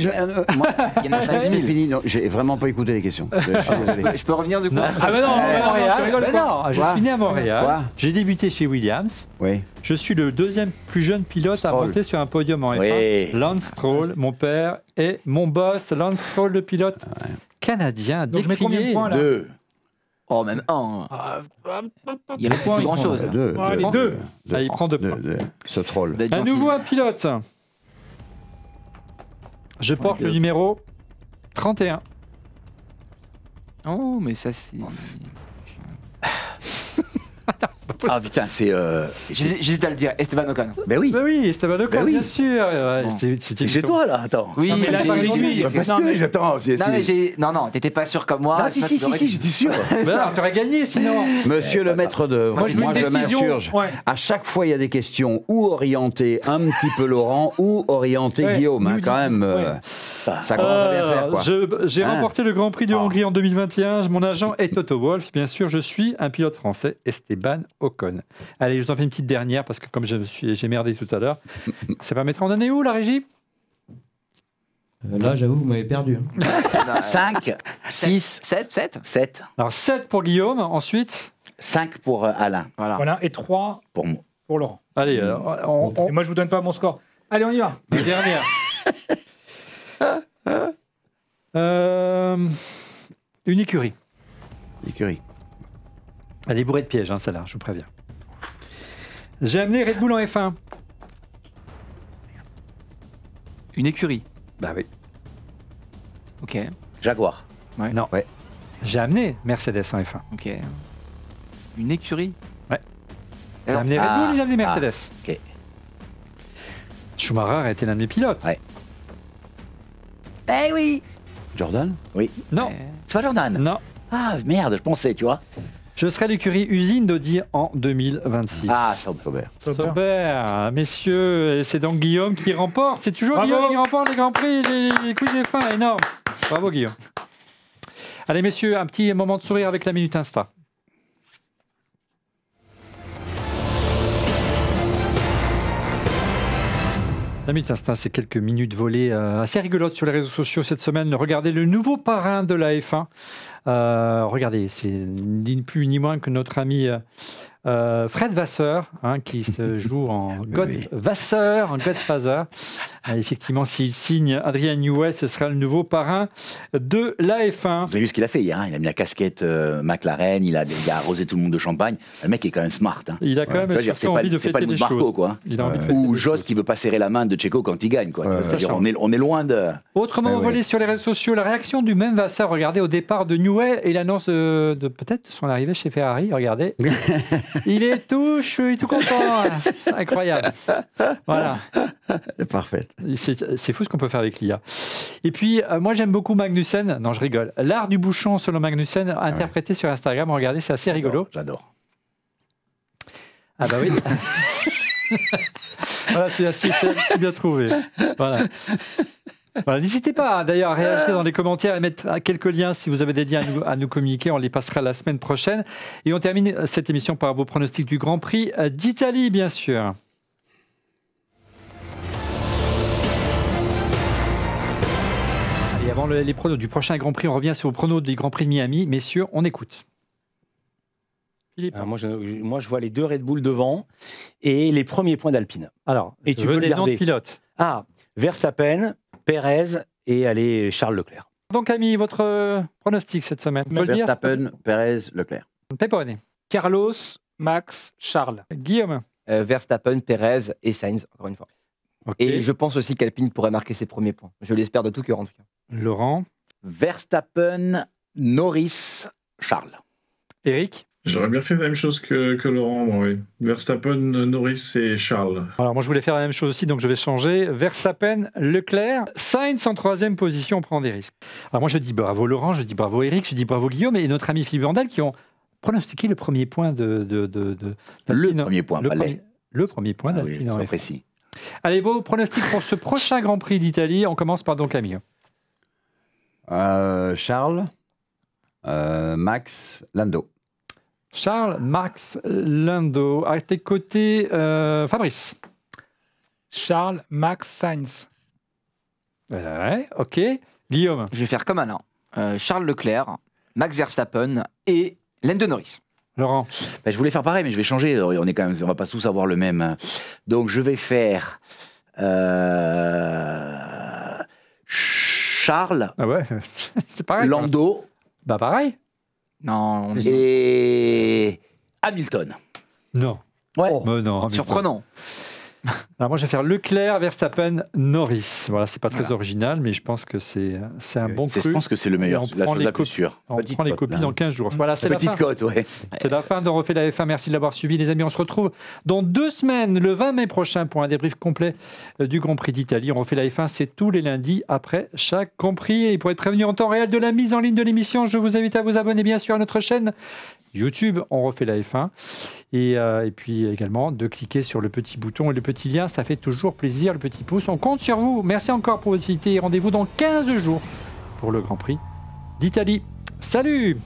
moi, il y en a pas c'est 10 000. fini. Non, j'ai vraiment pas écouté les questions. Je suis désolé. Je peux revenir du coup? Ah, bah non, tu rigoles Ben quoi. non, je Quoi suis né à Montréal. Quoi J'ai débuté chez Williams. Oui. Je suis le deuxième plus jeune pilote à Stroll. monter sur un podium en F1. Oui. Lance Stroll, mon père, et mon boss, Lance Stroll, le pilote canadien, Donc, je mets combien de décrié. points là? 2. Oh, même un. Il y avait points, plus il grand prend, chose. Deux. Oh, allez, deux. Ah, il prend 2 points. Ce troll. À nouveau un pilote. Je porte le numéro 31. Oh, mais ça c'est. Ah putain, c'est. J'hésite à le dire, Esteban Ocon. Ben oui. Ben oui, Esteban Ocon, Ben oui. bien sûr. Ouais, Bon. c'était C'est chez toi là, attends. Oui, mais là, j'ai- par j'ai- exemple, j'ai- lui, Parce Non, mais- que j'attends. Non, t'étais pas sûr comme moi. Ah si, ça, si, c'est vrai si, que- j'étais sûr. Ben non, t'aurais gagné sinon. Monsieur le maître d'œuvre, Moi, je veux moi une je décision. m'insurge. Ouais. À chaque fois, il y a des questions ou orientées un petit peu Laurent ou orientées Ouais, Guillaume. hein, nous quand dit- même, ça commence à bien faire. Quoi. J'ai Hein remporté le Grand Prix de Hongrie en 2021. Mon agent est Toto Wolff. Bien sûr, je suis un pilote français, Esteban Ocon. Allez, je vous en fais une petite dernière parce que comme j'ai merdé tout à l'heure, ça permettra. On en est où, la régie? Là, j'avoue, vous m'avez perdu. 5, 6, 7. 7, Alors, 7 pour Guillaume. Ensuite, 5 pour Alain. Voilà. Voilà, et 3 Pour moi. pour Laurent. allez, Et moi, je vous donne pas mon score. Allez, on y va. la dernière. Une écurie. Écurie. Elle est bourrée de pièges, hein, celle-là, je vous préviens. J'ai amené Red Bull en F1. Une écurie. Bah oui. Ok. Jaguar. Non. Ouais. J'ai amené Mercedes en F1. Ok. Une écurie. Ouais. J'ai Alors, amené Red Bull ah, et j'ai amené Mercedes. ok. Schumacher a été l'un de mes pilotes. Ouais. Eh oui. Jordan. Non, C'est pas Jordan. non. Ah merde, je pensais, tu vois. Je serai à l'écurie usine d'Audi en 2026. Ah, Sauber. Super, messieurs, et c'est donc Guillaume qui remporte. C'est toujours Bravo. Guillaume qui remporte les Grands Prix, les quiz des fins, énorme. Bravo Guillaume. Allez messieurs, un petit moment de sourire avec la Minute Insta. La Minute Instinct, c'est quelques minutes volées assez rigolotes sur les réseaux sociaux cette semaine. Regardez le nouveau parrain de la F1. Regardez, c'est ni plus ni moins que notre ami Fred Vasseur, qui se joue en Vasseur, en Godfather. Effectivement, s'il signe Adrian Newey, ce sera le nouveau parrain de la F1. Vous avez vu ce qu'il a fait hier, il a mis la casquette McLaren, il a arrosé tout le monde de champagne. Le mec est quand même smart. Il a quand même envie de fêter les choses. Quoi. Il a envie de fêter Ou les Joss choses. qui veut pas serrer la main de Checo quand il gagne. Quoi. On est loin de... Autrement volé sur les réseaux sociaux, la réaction du même Vasseur, regardez, au départ de Newey et l'annonce de peut-être son arrivée chez Ferrari, regardez. Il est tout content. Incroyable. Voilà. Parfait. C'est fou ce qu'on peut faire avec l'IA. Et puis, moi, j'aime beaucoup Magnussen. Non, je rigole. L'art du bouchon, selon Magnussen, interprété sur Instagram. Regardez, c'est assez rigolo. J'adore. Ah bah oui. Voilà, c'est bien trouvé. Voilà. Voilà, n'hésitez pas d'ailleurs à réagir dans les commentaires et mettre quelques liens si vous avez des liens à nous communiquer. On les passera la semaine prochaine. Et on termine cette émission par vos pronostics du Grand Prix d'Italie, bien sûr. Allez, avant les pronos du prochain Grand Prix, on revient sur vos pronos du Grand Prix de Miami. Messieurs, on écoute. Philippe. Moi, je vois les 2 Red Bull devant et les premiers points d'Alpine. Alors, et tu veux les noms de pilotes. Verstappen, Pérez et allez, Charles Leclerc. Donc, Camille, votre pronostic cette semaine? Verstappen, Pérez, Leclerc. Pepone. Carlos, Max, Charles. Guillaume. Verstappen, Pérez et Sainz, encore une fois. Okay. Et je pense aussi qu'Alpine pourrait marquer ses premiers points. Je l'espère de tout cœur, en tout cas. Laurent. Verstappen, Norris, Charles. Eric. J'aurais bien fait la même chose que Laurent, moi, oui. Verstappen, Norris et Charles. Alors moi je voulais faire la même chose aussi, donc je vais changer. Verstappen, Leclerc, Sainz en 3e position, on prend des risques. Alors moi je dis bravo Laurent, je dis bravo Eric, je dis bravo Guillaume et notre ami Philippe Vandal qui ont pronostiqué le premier point Le premier point, le premier point d'Alpine. Oui, précis. Allez, vos pronostics pour ce prochain Grand Prix d'Italie, on commence par donc Camille. Charles, Max, Lando. Charles, Max, Lando. À tes côtés, Fabrice. Charles, Max, Sainz. Ouais, ok. Guillaume. Je vais faire comme Alain. Charles Leclerc, Max Verstappen et Lando Norris. Laurent. Je voulais faire pareil, mais je vais changer. On va pas tous avoir le même. Donc je vais faire Charles. Ah ouais, c'est pareil. Lando. Bah pareil. Non. Et Hamilton. Non. Ouais. Oh, mais non. Surprenant. Alors moi je vais faire Leclerc, Verstappen, Norris. Voilà, c'est pas très original, mais je pense que c'est un bon cru. Je pense que c'est le meilleur, la chose la plus sûre. On prend les copies dans 15 jours. Voilà, c'est la fin. Petite cote, ouais. C'est la fin d'On refait la F1. Merci de l'avoir suivi, les amis. On se retrouve dans 2 semaines, le 20 mai prochain, pour un débrief complet du Grand Prix d'Italie. On refait la F1, c'est tous les lundis après chaque Grand Prix. Et pour être prévenu en temps réel de la mise en ligne de l'émission, je vous invite à vous abonner bien sûr à notre chaîne YouTube, On refait la F1. Et puis également de cliquer sur le petit bouton et le petit lien. Ça fait toujours plaisir, le petit pouce. On compte sur vous. Merci encore pour votre fidélité et rendez-vous dans 15 jours pour le Grand Prix d'Italie. Salut!